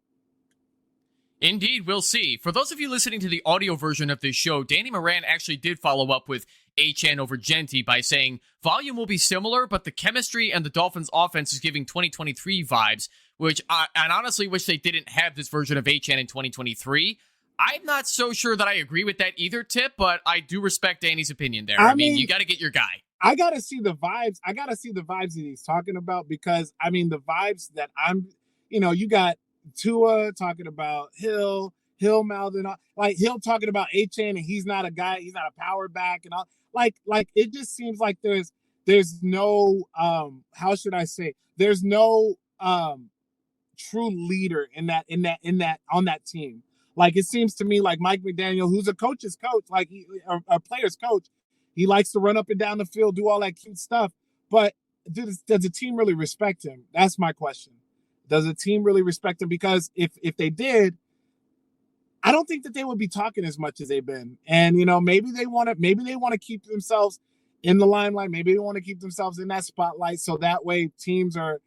Indeed, we'll see. For those of you listening to the audio version of this show, Danny Moran actually did follow up with Achane over Genty by saying volume will be similar, but the chemistry and the Dolphins' offense is giving 2023 vibes, which I honestly wish they didn't have this version of Achane in 2023. I'm not so sure that I agree with that either, Tip, but I do respect Danny's opinion there. I mean, you got to get your guy. I got to see the vibes. I got to see the vibes that he's talking about, because, I mean, the vibes that you got Tua talking about Hill mouthing off, like Hill talking about Achane, and he's not a guy, he's not a power back, and all. Like it just seems like there's no how should I say, there's no true leader in that on that team. Like it seems to me like Mike McDaniel, who's a coach's coach, like a player's coach, he likes to run up and down the field, do all that cute stuff, but does the team really respect him? That's my question. Does the team really respect him? Because if they did, I don't think that they would be talking as much as they've been. And, maybe they want to keep themselves in the limelight. Maybe they want to keep themselves in that spotlight. So that way teams or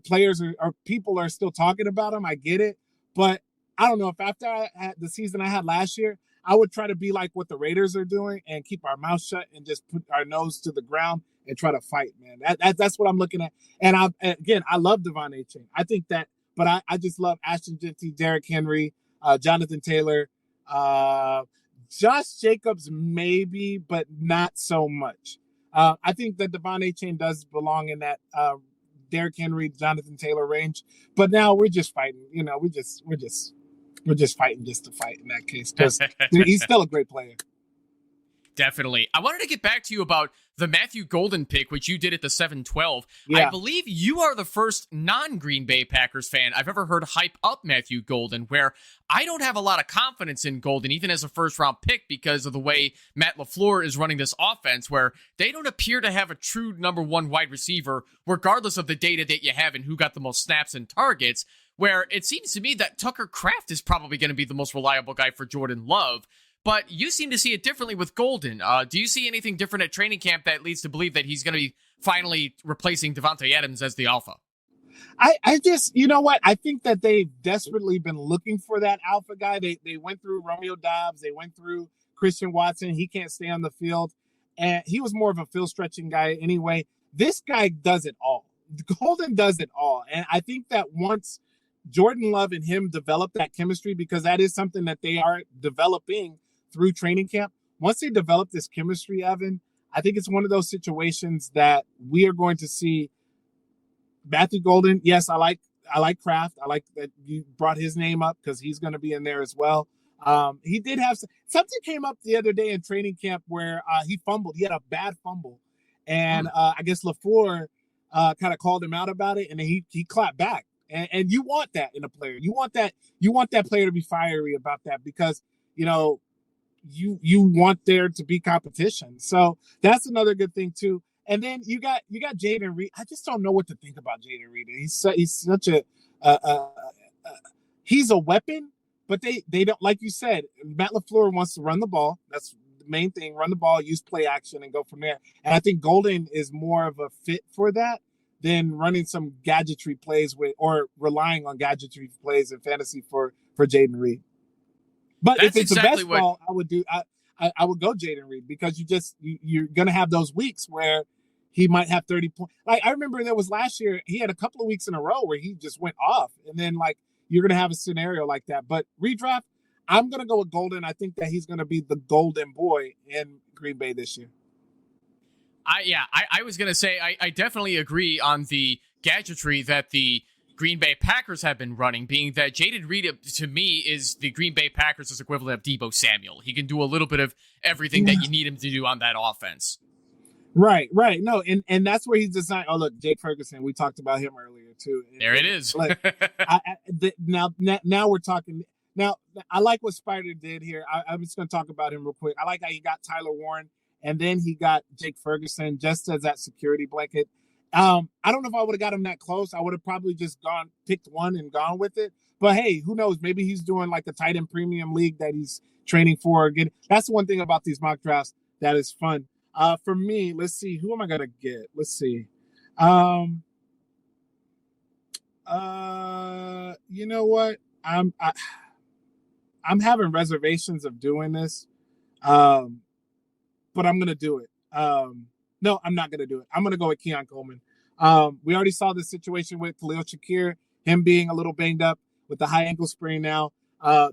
players or people are still talking about them. I get it. But I don't know if after I had the season I had last year, I would try to be like what the Raiders are doing and keep our mouth shut and just put our nose to the ground and try to fight, man. That's what I'm looking at. And I love Devon Achane. I think that, but I just love Ashton Genty, Derrick Henry, Jonathan Taylor, Josh Jacobs maybe, but not so much. I think that Devon Achane does belong in that Derrick Henry, Jonathan Taylor range. But now we're just fighting. We're just fighting just to fight in that case because he's still a great player. Definitely. I wanted to get back to you about the Matthew Golden pick, which you did at the 7-12. Yeah. I believe you are the first non-Green Bay Packers fan I've ever heard hype up Matthew Golden, where I don't have a lot of confidence in Golden, even as a first-round pick, because of the way Matt LaFleur is running this offense, where they don't appear to have a true number one wide receiver, regardless of the data that you have and who got the most snaps and targets, where it seems to me that Tucker Kraft is probably going to be the most reliable guy for Jordan Love. But you seem to see it differently with Golden. Do you see anything different at training camp that leads to believe that he's going to be finally replacing Devontae Adams as the alpha? I just, you know what? I think that they've desperately been looking for that alpha guy. They went through Romeo Doubs. They went through Christian Watson. He can't stay on the field. And he was more of a field stretching guy anyway. This guy does it all. Golden does it all. And I think that once Jordan Love and him develop that chemistry, because that is something that they are developing through training camp. Once they develop this chemistry, Evan, I think it's one of those situations that we are going to see Matthew Golden. Yes, I like Kraft. I like that you brought his name up because he's going to be in there as well. He did have something came up the other day in training camp where he fumbled. He had a bad fumble, and I guess LaFleur kind of called him out about it, and then he clapped back. And you want that in a player. You want that player to be fiery about that because you want there to be competition. So that's another good thing too. And then you got Jayden Reed. I just don't know what to think about Jayden Reed. He's such a he's a weapon, but they don't, like you said, Matt LaFleur wants to run the ball. That's the main thing. Run the ball, use play action, and go from there. And I think Golden is more of a fit for that than running some gadgetry plays or relying on gadgetry plays in fantasy for Jayden Reed. But that's if it's exactly the best ball, I would go Jayden Reed because you're going to have those weeks where he might have 30 points. Like I remember there was last year, he had a couple of weeks in a row where he just went off. And then you're going to have a scenario like that. But redraft, I'm going to go with Golden. I think that he's going to be the golden boy in Green Bay this year. I was going to say, I definitely agree on the gadgetry that the Green Bay Packers have been running, being that Jayden Reed, to me, is the Green Bay Packers' equivalent of Deebo Samuel. He can do a little bit of everything that you need him to do on that offense. Right. No, and that's where he's designed. Oh, look, Jake Ferguson, we talked about him earlier, too. There it is. Now we're talking. Now, I like what Spider did here. I'm just going to talk about him real quick. I like how he got Tyler Warren, and then he got Jake Ferguson just as that security blanket. I don't know if I would have got him that close. I would have probably just picked one and gone with it. But hey, who knows? Maybe he's doing like a tight end premium league that he's training for. Again, that's the one thing about these mock drafts that is fun. For me, let's see. Who am I gonna get? Let's see. You know what? I'm having reservations of doing this. But I'm gonna do it. No, I'm not going to do it. I'm going to go with Keon Coleman. We already saw the situation with Khalil Shakir, him being a little banged up with the high ankle sprain now.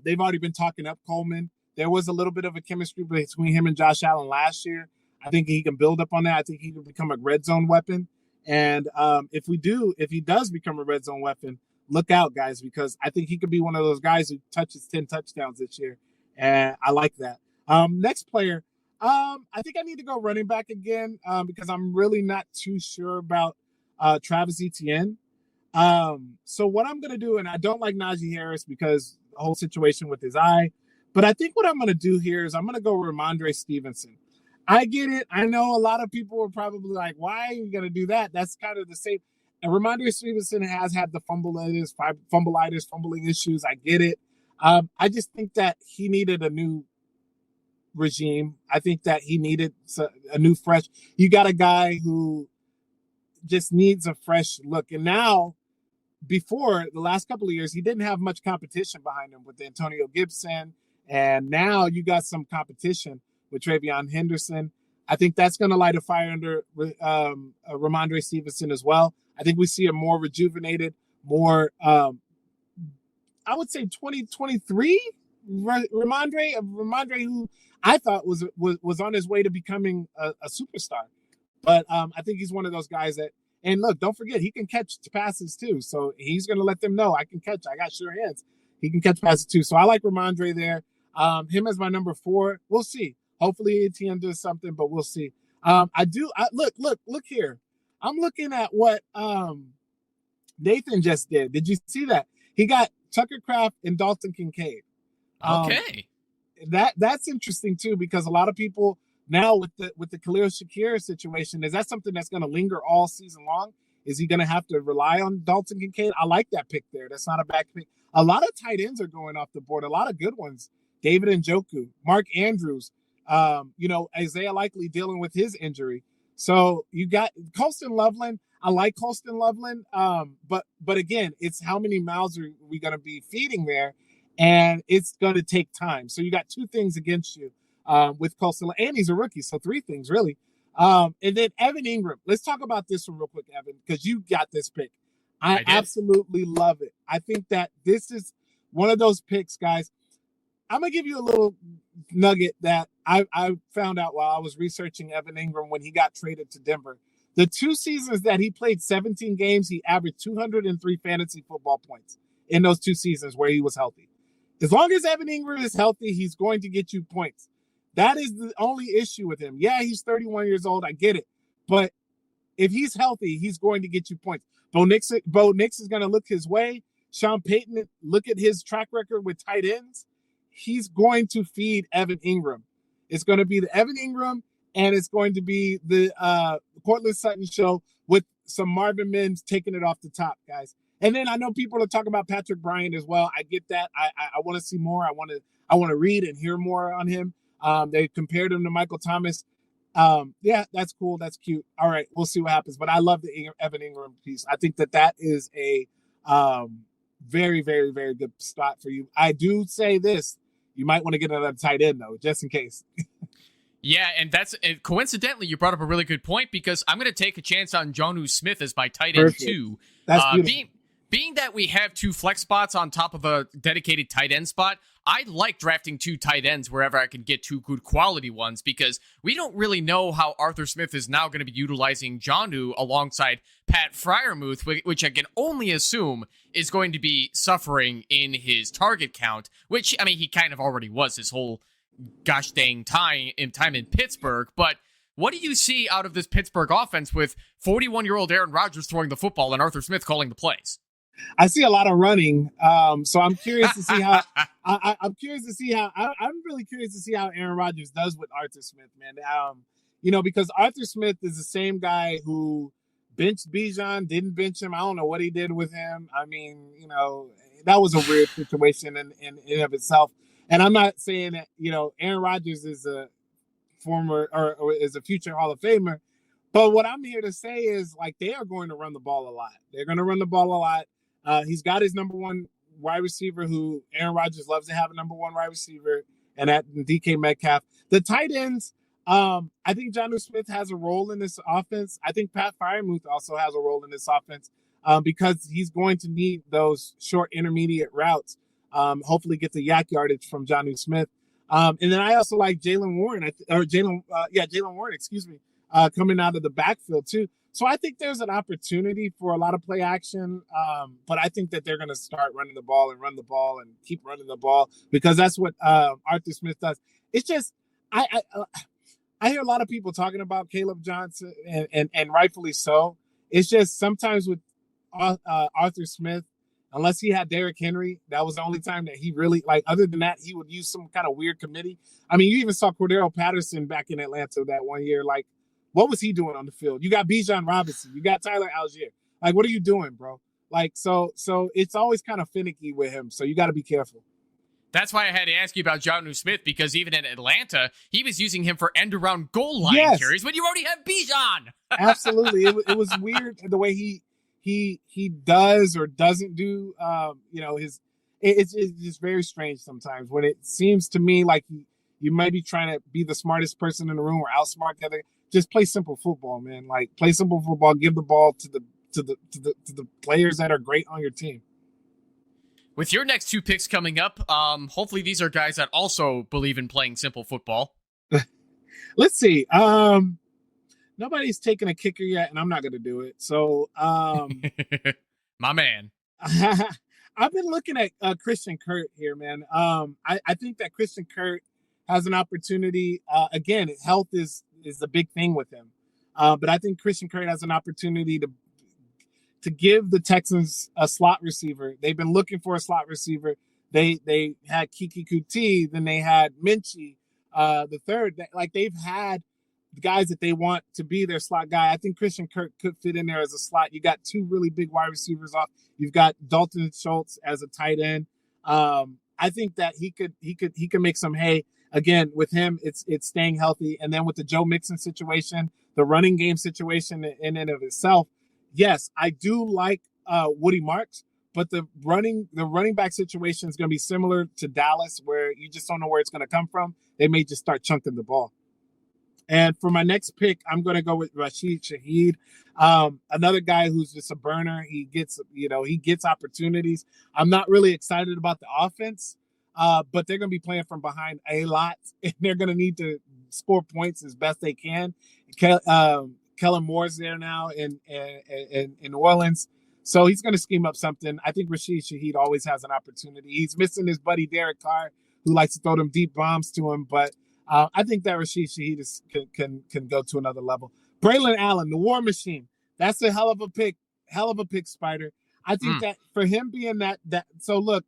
They've already been talking up Coleman. There was a little bit of a chemistry between him and Josh Allen last year. I think he can build up on that. I think he can become a red zone weapon. And if he does become a red zone weapon, look out, guys, because I think he could be one of those guys who touches 10 touchdowns this year. And I like that. Next player. I think I need to go running back again because I'm really not too sure about Travis Etienne. So what I'm going to do, and I don't like Najee Harris because the whole situation with his eye, but I think what I'm going to do here is I'm going to go Ramondre Stevenson. I get it. I know a lot of people are probably like, why are you going to do that? That's kind of the same. And Ramondre Stevenson has had the fumbling issues. I get it. I just think that he needed a new regime. I think that he needed a new fresh. You got a guy who just needs a fresh look. And now before the last couple of years, he didn't have much competition behind him with Antonio Gibson. And now you got some competition with Travion Henderson. I think that's going to light a fire under Ramondre Stevenson as well. I think we see a more rejuvenated, more, I would say 2023 Ramondre, who I thought was on his way to becoming a superstar. But I think he's one of those guys that, and look, don't forget, he can catch passes too. So he's going to let them know, I can catch. I got sure hands. He can catch passes too. So I like Ramondre there. Him as my number 4. We'll see. Hopefully ATN does something, but we'll see. Look here. I'm looking at what Nathan just did. Did you see that? He got Tucker Kraft and Dalton Kincaid. Okay. That's interesting too, because a lot of people now with the Khalil Shakir situation, is that something that's going to linger all season long? Is he going to have to rely on Dalton Kincaid? I like that pick there. That's not a bad pick. A lot of tight ends are going off the board. A lot of good ones. David Njoku, Mark Andrews, Isaiah Likely dealing with his injury. So you got Colston Loveland. I like Colston Loveland. But again, it's how many mouths are we going to be feeding there? And it's going to take time. So you got 2 things against you with Colston. And he's a rookie. So 3 things, really. And then Evan Ingram. Let's talk about this one real quick, Evan, because you got this pick. I absolutely love it. I think that this is one of those picks, guys. I'm going to give you a little nugget that I found out while I was researching Evan Ingram when he got traded to Denver. The 2 seasons that he played 17 games, he averaged 203 fantasy football points in those 2 seasons where he was healthy. As long as Evan Ingram is healthy, he's going to get you points. That is the only issue with him. Yeah, he's 31 years old. I get it. But if he's healthy, he's going to get you points. Bo Nix is going to look his way. Sean Payton, look at his track record with tight ends. He's going to feed Evan Ingram. It's going to be the Evan Ingram, and it's going to be the Cortland Sutton show with some Marvin Mims taking it off the top, guys. And then I know people are talking about Patrick Bryant as well. I get that. I want to see more. I want to read and hear more on him. They compared him to Michael Thomas. Yeah, that's cool. That's cute. All right, we'll see what happens. But I love the Evan Ingram piece. I think that is a very, very, very good spot for you. I do say this. You might want to get another tight end, though, just in case. Yeah, and that's coincidentally, you brought up a really good point, because I'm going to take a chance on Jonnu Smith as my tight end, too. That's beautiful. Being that we have 2 flex spots on top of a dedicated tight end spot, I like drafting 2 tight ends wherever I can get 2 good quality ones, because we don't really know how Arthur Smith is now going to be utilizing Jonnu alongside Pat Freiermuth, which I can only assume is going to be suffering in his target count, which, I mean, he kind of already was his whole gosh dang time in Pittsburgh. But what do you see out of this Pittsburgh offense with 41-year-old Aaron Rodgers throwing the football and Arthur Smith calling the plays? I see a lot of running, so I'm curious to see how. I'm curious to see how. I'm really curious to see how Aaron Rodgers does with Arthur Smith, man. Because Arthur Smith is the same guy who benched Bijan, didn't bench him. I don't know what he did with him. I mean, that was a weird situation in and of itself. And I'm not saying that Aaron Rodgers is a former or is a future Hall of Famer, but what I'm here to say is, like, they are going to run the ball a lot. They're going to run the ball a lot. He's got his number 1 wide receiver, who Aaron Rodgers loves to have a number 1 wide receiver, and at DK Metcalf. The tight ends, I think Jonnu Smith has a role in this offense. I think Pat Freiermuth also has a role in this offense because he's going to need those short intermediate routes. Hopefully get the yak yardage from Jonnu Smith. And then I also like Jalen Warren, Jalen Warren, coming out of the backfield too. So I think there's an opportunity for a lot of play action, but I think that they're going to start running the ball and run the ball and keep running the ball, because that's what Arthur Smith does. It's just I hear a lot of people talking about Caleb Johnson, and rightfully so. It's just sometimes with Arthur Smith, unless he had Derrick Henry, that was the only time that he really, other than that, he would use some kind of weird committee. I mean, you even saw Cordero Patterson back in Atlanta that one year. What was he doing on the field? You got Bijan Robinson. You got Tyler Algier. What are you doing, bro? So it's always kind of finicky with him. So you got to be careful. That's why I had to ask you about Jonnu Smith, because even in Atlanta, he was using him for end-around goal line carries when you already have Bijan. Absolutely. It was weird the way he he does or doesn't do. It's just very strange sometimes when it seems to me like you might be trying to be the smartest person in the room or outsmart the other. Just play simple football, man. Like play simple football. Give the ball to the players that are great on your team. With your next 2 picks coming up, hopefully these are guys that also believe in playing simple football. Let's see. Nobody's taken a kicker yet, and I'm not going to do it. So, my man. I've been looking at Christian Kirk here, man. I think that Christian Kirk has an opportunity. Again, health is a big thing with him. But I think Christian Kirk has an opportunity to give the Texans a slot receiver. They've been looking for a slot receiver. They had Kiki Kuti, then they had Minchie, the third. Like they've had guys that they want to be their slot guy. I think Christian Kirk could fit in there as a slot. You got 2 really big wide receivers off. You've got Dalton Schultz as a tight end. I think that he could make some hay. Again, with him, it's staying healthy. And then with the Joe Mixon situation, the running game situation in and of itself, yes, I do like Woody Marks, but the running back situation is going to be similar to Dallas, where you just don't know where it's going to come from. They may just start chunking the ball. And for my next pick, I'm going to go with Rashid Shaheed, another guy who's just a burner. He gets opportunities. I'm not really excited about the offense, but they're going to be playing from behind a lot, and they're going to need to score points as best they can. Kellen Moore's there now in New Orleans, so he's going to scheme up something. I think Rashid Shaheed always has an opportunity. He's missing his buddy Derek Carr, who likes to throw them deep bombs to him, but I think that Rashid Shaheed can go to another level. Braylon Allen, the War Machine. That's a hell of a pick, Spider. I think that for him being that. So look,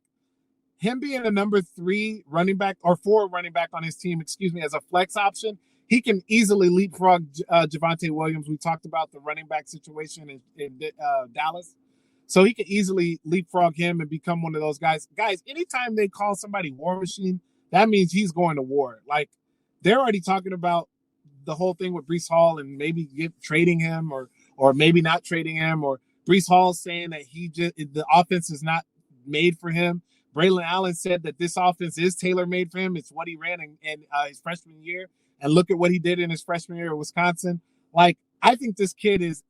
him being a number 3 running back or 4 running back on his team, as a flex option, he can easily leapfrog Javonte Williams. We talked about the running back situation in Dallas. So he can easily leapfrog him and become one of those guys. Guys, anytime they call somebody War Machine, that means he's going to war. Like, they're already talking about the whole thing with Breece Hall and maybe trading him or maybe not trading him, or Breece Hall saying that the offense is not made for him. Braylon Allen said that this offense is tailor-made for him. It's what he ran in his freshman year. And look at what he did in his freshman year at Wisconsin. Like, I think this kid is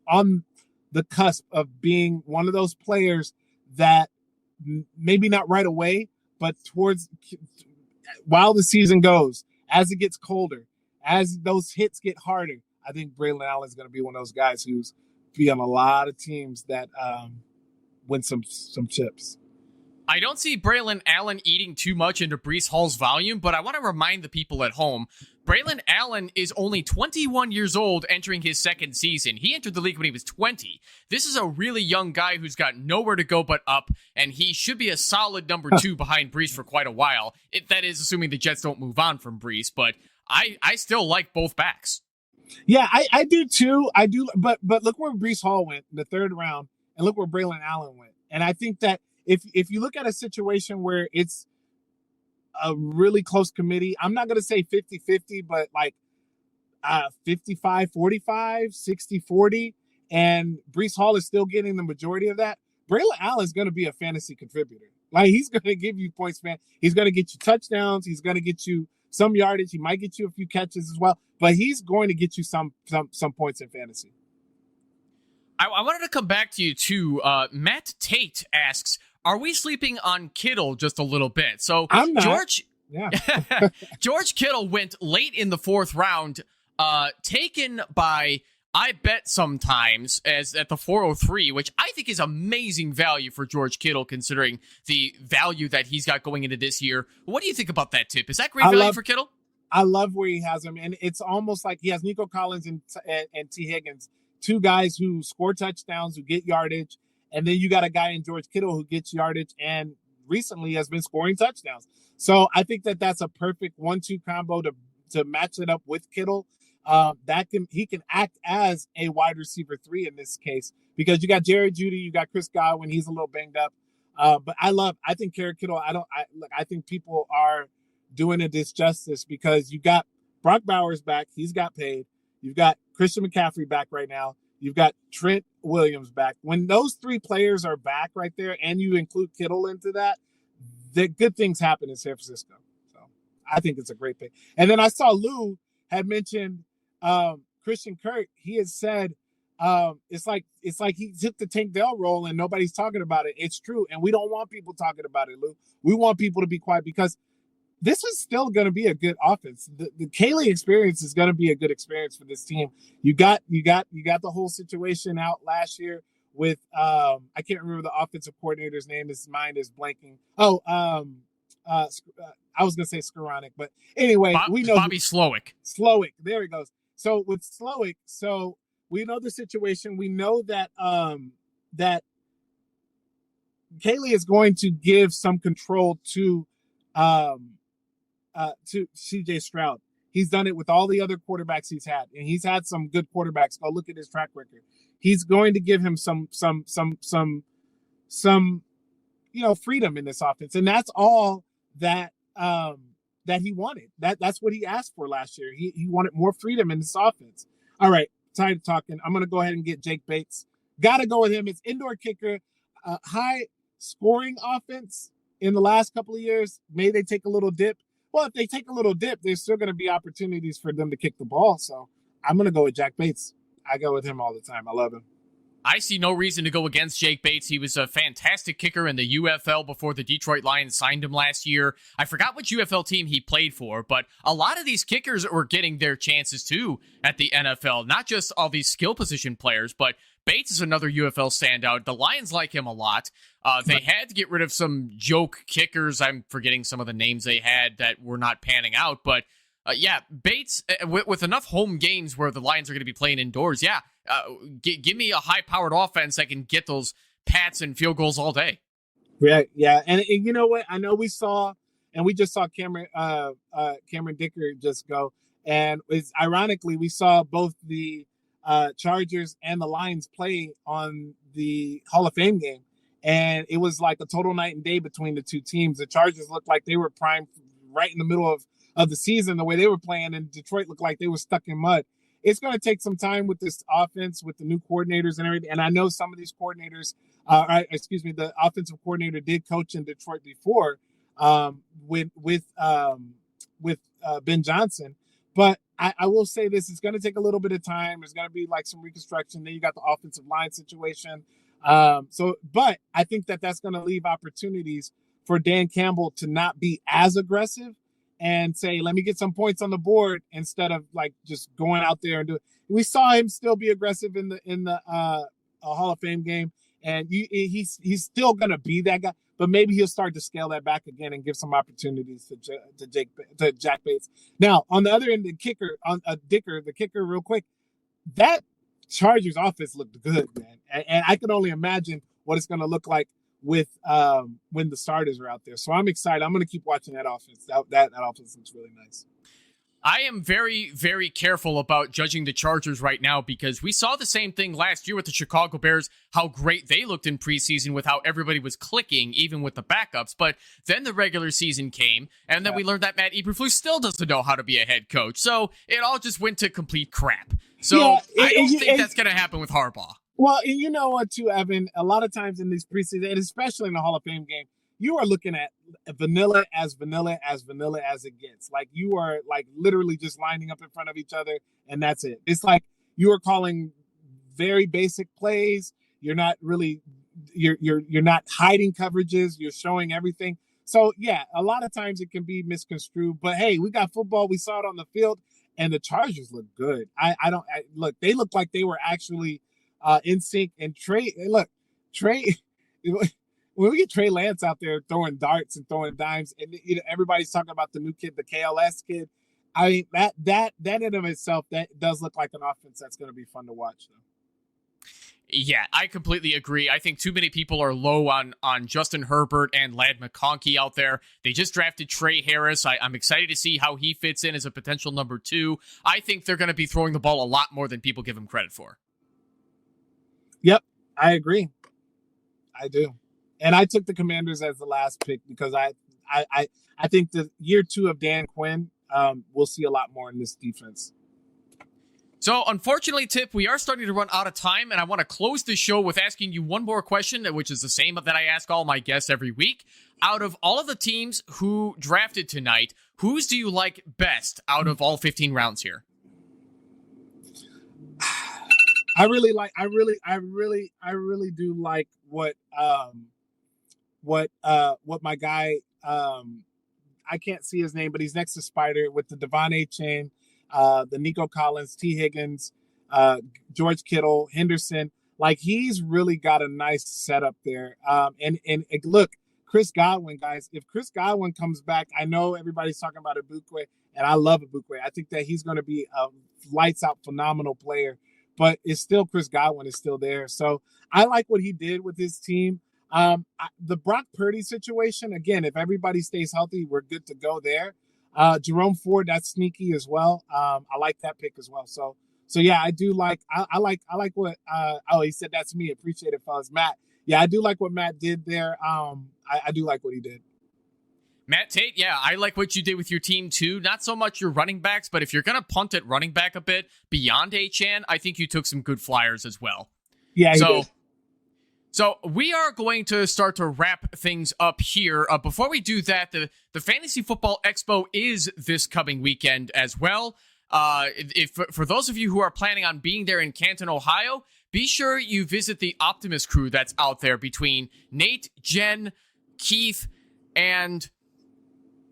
on the cusp of being one of those players that maybe not right away, but while the season goes, as it gets colder, as those hits get harder, I think Braylon Allen is going to be one of those guys who's be on a lot of teams that win some chips. I don't see Braylon Allen eating too much into Breece Hall's volume, but I want to remind the people at home, Braylon Allen is only 21 years old entering his second season. He entered the league when he was 20. This is a really young guy who's got nowhere to go but up, and he should be a solid number 2 behind Breece for quite a while. That is assuming the Jets don't move on from Breece, but I still like both backs. Yeah, I do too. I do, but look where Breece Hall went in the 3rd round, and look where Braylon Allen went. And I think that if you look at a situation where it's a really close committee, I'm not going to say 50-50, but like 55-45, 60-40, and Breece Hall is still getting the majority of that, Braylon Allen is going to be a fantasy contributor. Like, he's going to give you points, man. He's going to get you touchdowns. He's going to get you some yardage. He might get you a few catches as well, but he's going to get you some points in fantasy. I wanted to come back to you too. Matt Tate asks, are we sleeping on Kittle just a little bit? So I'm not. George Kittle went late in the 4th round, taken by I Bet Sometimes as at the 403, which I think is amazing value for George Kittle considering the value that he's got going into this year. What do you think about that, Tip? Is that great value for Kittle? I love where he has him, and it's almost like he has Nico Collins and T. Higgins, 2 guys who score touchdowns, who get yardage. And then you got a guy in George Kittle who gets yardage and recently has been scoring touchdowns. So I think that that's a perfect 1-2 combo to match it up with Kittle. He can act as a wide receiver 3 in this case, because you got Jerry Jeudy, you got Chris Godwin. He's a little banged up. But I think Kerry Kittle, I think people are doing a disjustice because you got Brock Bowers back. He's got paid. You've got Christian McCaffrey back right now. You've got Trent Williams back. When those three players are back right there, and you include Kittle into that, the good things happen in San Francisco. So I think it's a great pick. And then I saw Lou had mentioned Christian Kirk. He had said it's like he took the Tank Dell role and nobody's talking about it. It's true, and we don't want people talking about it, Lou. We want people to be quiet because this is still going to be a good offense. The Kaylee experience is going to be a good experience for this team. You got the whole situation out last year with I can't remember the offensive coordinator's name. His mind is blanking. I was going to say Skoranek, but anyway, we know Bobby Slowick. Slowick, there he goes. So with Slowick, so we know the situation. We know that that Kaylee is going to give some control to CJ Stroud. He's done it with all the other quarterbacks he's had, and he's had some good quarterbacks. Go look at his track record. He's going to give him some freedom in this offense, and that's all that that he wanted. That's what he asked for last year. He wanted more freedom in this offense. All right, tired of talking. I'm going to go ahead and get Jake Bates. Got to go with him. It's indoor kicker, high scoring offense in the last couple of years. May they take a little dip? Well, if they take a little dip, there's still going to be opportunities for them to kick the ball. So I'm going to go with Jack Bates. I go with him all the time. I love him. I see no reason to go against Jake Bates. He was a fantastic kicker in the UFL before the Detroit Lions signed him last year. I forgot which UFL team he played for, but a lot of these kickers were getting their chances too at the NFL. Not just all these skill position players, but Bates is another UFL standout. The Lions like him a lot. They had to get rid of some joke kickers. I'm forgetting some of the names they had that were not panning out. But Bates, with enough home games where the Lions are going to be playing indoors, give me a high-powered offense that can get those pats and field goals all day. Yeah. And you know what? I know we just saw Cameron Dicker just go. And it's ironically, we saw both the Chargers and the Lions play on the Hall of Fame game. And it was like a total night and day between the two teams. The Chargers looked like they were primed right in the middle of the season, the way they were playing, and Detroit looked like they were stuck in mud. It's going to take some time with this offense, with the new coordinators and everything. And I know some of these coordinators, the offensive coordinator did coach in Detroit before with Ben Johnson. But I will say this, it's going to take a little bit of time. There's going to be like some reconstruction. Then you got the offensive line situation. But I think that's going to leave opportunities for Dan Campbell to not be as aggressive and say, let me get some points on the board instead of like just going out there and do it. We saw him still be aggressive in the Hall of Fame game, and he's still going to be that guy, but maybe he'll start to scale that back again and give some opportunities to Jack Bates. Now, on the other end, the kicker, real quick, that Chargers offense looked good, man. And I can only imagine what it's going to look like with when the starters are out there. So I'm excited. I'm going to keep watching that offense. That offense looks really nice. I am very, very careful about judging the Chargers right now because we saw the same thing last year with the Chicago Bears, how great they looked in preseason with how everybody was clicking, even with the backups. But then the regular season came, and then we learned that Matt Eberflus still doesn't know how to be a head coach. So it all just went to complete crap. So I don't think that's going to happen with Harbaugh. Well, and you know what, too, Evan? A lot of times in these preseason, and especially in the Hall of Fame game, you are looking at vanilla as it gets. Like you are like literally just lining up in front of each other, and that's it. It's like you are calling very basic plays. You're not really you're not hiding coverages. You're showing everything. So yeah, a lot of times it can be misconstrued. But hey, we got football. We saw it on the field, and the Chargers look good. They look like they were actually in sync. And Trey. When we get Trey Lance out there throwing darts and throwing dimes, and everybody's talking about the new kid, the KLS kid. I mean, that in and of itself, that does look like an offense that's going to be fun to watch, though. Yeah, I completely agree. I think too many people are low on Justin Herbert and Ladd McConkey out there. They just drafted Trey Harris. I'm excited to see how he fits in as a potential number 2. I think they're going to be throwing the ball a lot more than people give him credit for. Yep, I agree. I do. And I took the Commanders as the last pick because I think the year 2 of Dan Quinn, we'll see a lot more in this defense. So, unfortunately, Tipp, we are starting to run out of time, and I want to close the show with asking you one more question, which is the same that I ask all my guests every week. Out of all of the teams who drafted tonight, whose do you like best out of all 15 rounds here? I really do like what my guy, I can't see his name, but he's next to Spider with the Devon A. Chain, the Nico Collins, T. Higgins, George Kittle, Henderson. Like, he's really got a nice setup there. And look, Chris Godwin, guys, if Chris Godwin comes back, I know everybody's talking about Ibukwe, and I love Ibukwe. I think that he's going to be a lights out phenomenal player, but it's still Chris Godwin is still there. So I like what he did with his team. The Brock Purdy situation, again, if everybody stays healthy, we're good to go there. Jerome Ford, that's sneaky as well. I like that pick as well. So yeah, I do like, I like what, he said that's me. Appreciate it, fellas. Matt. Yeah, I do like what Matt did there. I do like what he did. Matt Tate, yeah, I like what you did with your team too. Not so much your running backs, but if you're going to punt at running back a bit beyond Achane, I think you took some good flyers as well. Yeah, he did. So we are going to start to wrap things up here. Before we do that, the Fantasy Football Expo is this coming weekend as well. For those of you who are planning on being there in Canton, Ohio, be sure you visit the Optimus crew that's out there between Nate, Jen, Keith, and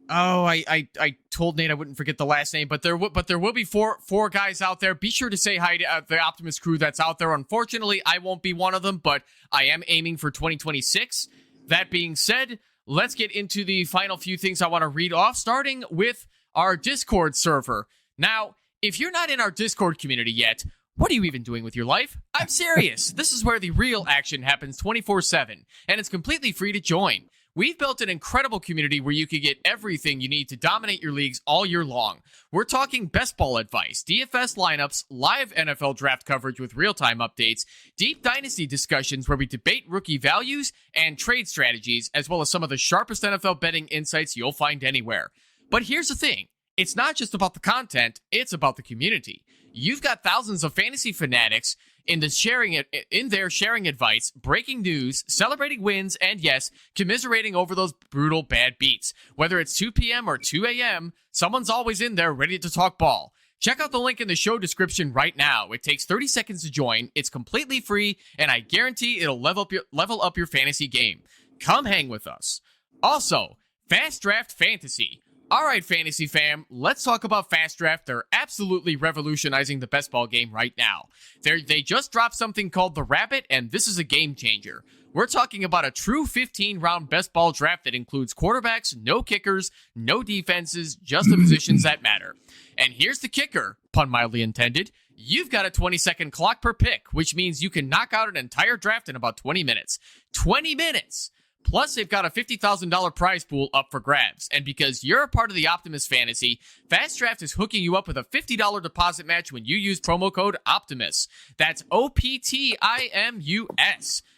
I told Nate I wouldn't forget the last name, but there will be four guys out there. Be sure to say hi to the Optimus crew that's out there. Unfortunately, I won't be one of them, but I am aiming for 2026. That being said, let's get into the final few things I want to read off, starting with our Discord server. Now, if you're not in our Discord community yet, what are you even doing with your life? I'm serious. This is where the real action happens 24/7, and it's completely free to join. We've built an incredible community where you can get everything you need to dominate your leagues all year long. We're talking best ball advice, DFS lineups, live NFL draft coverage with real-time updates, deep dynasty discussions where we debate rookie values and trade strategies, as well as some of the sharpest NFL betting insights you'll find anywhere. But here's the thing. It's not just about the content, it's about the community. You've got thousands of fantasy fanatics in there sharing advice, breaking news, celebrating wins, and yes, commiserating over those brutal bad beats. Whether it's 2 p.m. or 2 a.m., someone's always in there ready to talk ball. Check out the link in the show description right now. It takes 30 seconds to join, it's completely free, and I guarantee it'll level up your fantasy game. Come hang with us. Also, Fast Draft Fantasy. All right, Fantasy fam, let's talk about Fast Draft. They're absolutely revolutionizing the best ball game right now. They just dropped something called the Rabbit, and this is a game changer. We're talking about a true 15-round best ball draft that includes quarterbacks, no kickers, no defenses, just the positions that matter. And here's the kicker, pun mildly intended. You've got a 20-second clock per pick, which means you can knock out an entire draft in about 20 minutes. 20 minutes! Plus, they've got a $50,000 prize pool up for grabs. And because you're a part of the Optimus Fantasy, Fast Draft is hooking you up with a $50 deposit match when you use promo code Optimus. That's OPTIMUS.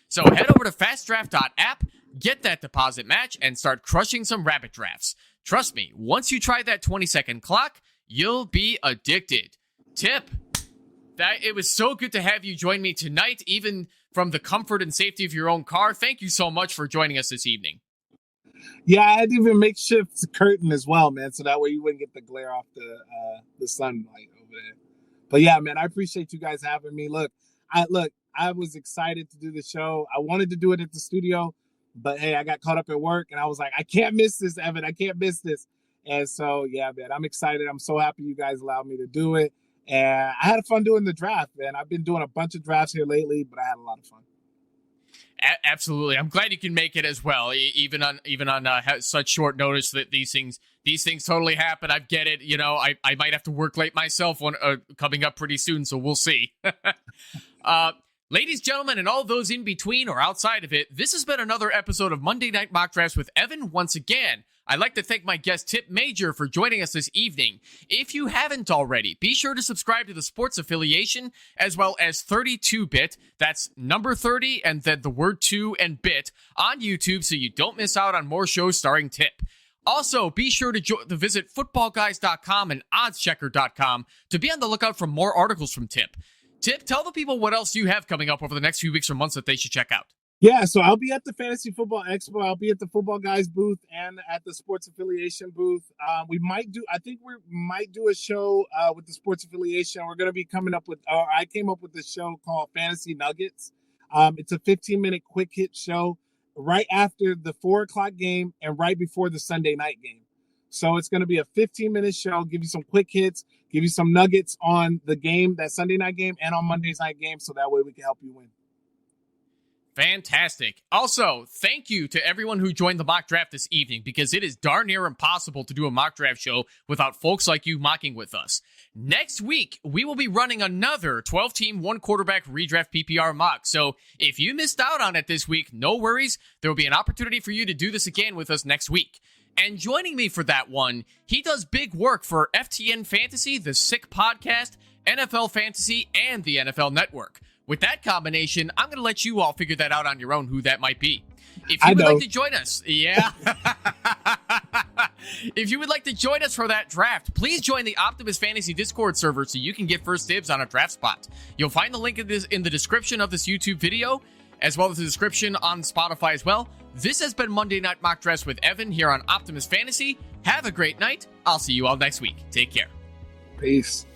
So head over to fastdraft.app, get that deposit match, and start crushing some rabbit drafts. Trust me, once you try that 20-second clock, you'll be addicted. Tipp, it was so good to have you join me tonight, even from the comfort and safety of your own car. Thank you so much for joining us this evening. Yeah, I had to even makeshift curtain as well, man, so that way you wouldn't get the glare off the sunlight over there. But yeah, man, I appreciate you guys having me. Look, I was excited to do the show. I wanted to do it at the studio, but hey, I got caught up at work, and I was like, I can't miss this, Evan. I can't miss this. And so, yeah, man, I'm excited. I'm so happy you guys allowed me to do it. And I had fun doing the draft, man. I've been doing a bunch of drafts here lately, but I had a lot of fun. Absolutely, I'm glad you can make it as well, even on such short notice. That these things totally happen. I get it. You know, I might have to work late myself coming up pretty soon, so we'll see. Ladies, gentlemen, and all those in between or outside of it, this has been another episode of Monday Night Mock Drafts with Evan. Once again, I'd like to thank my guest, Tipp Major, for joining us this evening. If you haven't already, be sure to subscribe to the Sports Affiliation, as well as 32-bit, that's number 30, and then the word 2 and bit, on YouTube so you don't miss out on more shows starring Tipp. Also, be sure to visit footballguys.com and oddschecker.com to be on the lookout for more articles from Tipp. Tipp, tell the people what else you have coming up over the next few weeks or months that they should check out. Yeah, so I'll be at the Fantasy Football Expo. I'll be at the Footballguys booth and at the Sports Affiliation booth. We might do a show with the Sports Affiliation. We're going to be coming up with, I came up with this show called Fantasy Nuggets. It's a 15-minute quick hit show right after the 4:00 game and right before the Sunday night game. So it's going to be a 15-minute show, give you some quick hits, give you some nuggets on the game, that Sunday night game, and on Monday's night game, so that way we can help you win. Fantastic. Also, thank you to everyone who joined the mock draft this evening, because it is darn near impossible to do a mock draft show without folks like you mocking with us. Next week, we will be running another 12-team, one-quarterback redraft PPR mock. So if you missed out on it this week, no worries. There will be an opportunity for you to do this again with us next week. And joining me for that one, he does big work for FTN Fantasy, the Sick Podcast, NFL Fantasy, and the NFL Network. With that combination, I'm going to let you all figure that out on your own, who that might be. If you would like to join us, if you would like to join us for that draft, please join the Optimus Fantasy Discord server so you can get first dibs on a draft spot. You'll find the link in the description of this YouTube video, as well as the description on Spotify as well. This has been Monday Night Mock Drafts with Evan here on Optimus Fantasy. Have a great night. I'll see you all next week. Take care. Peace.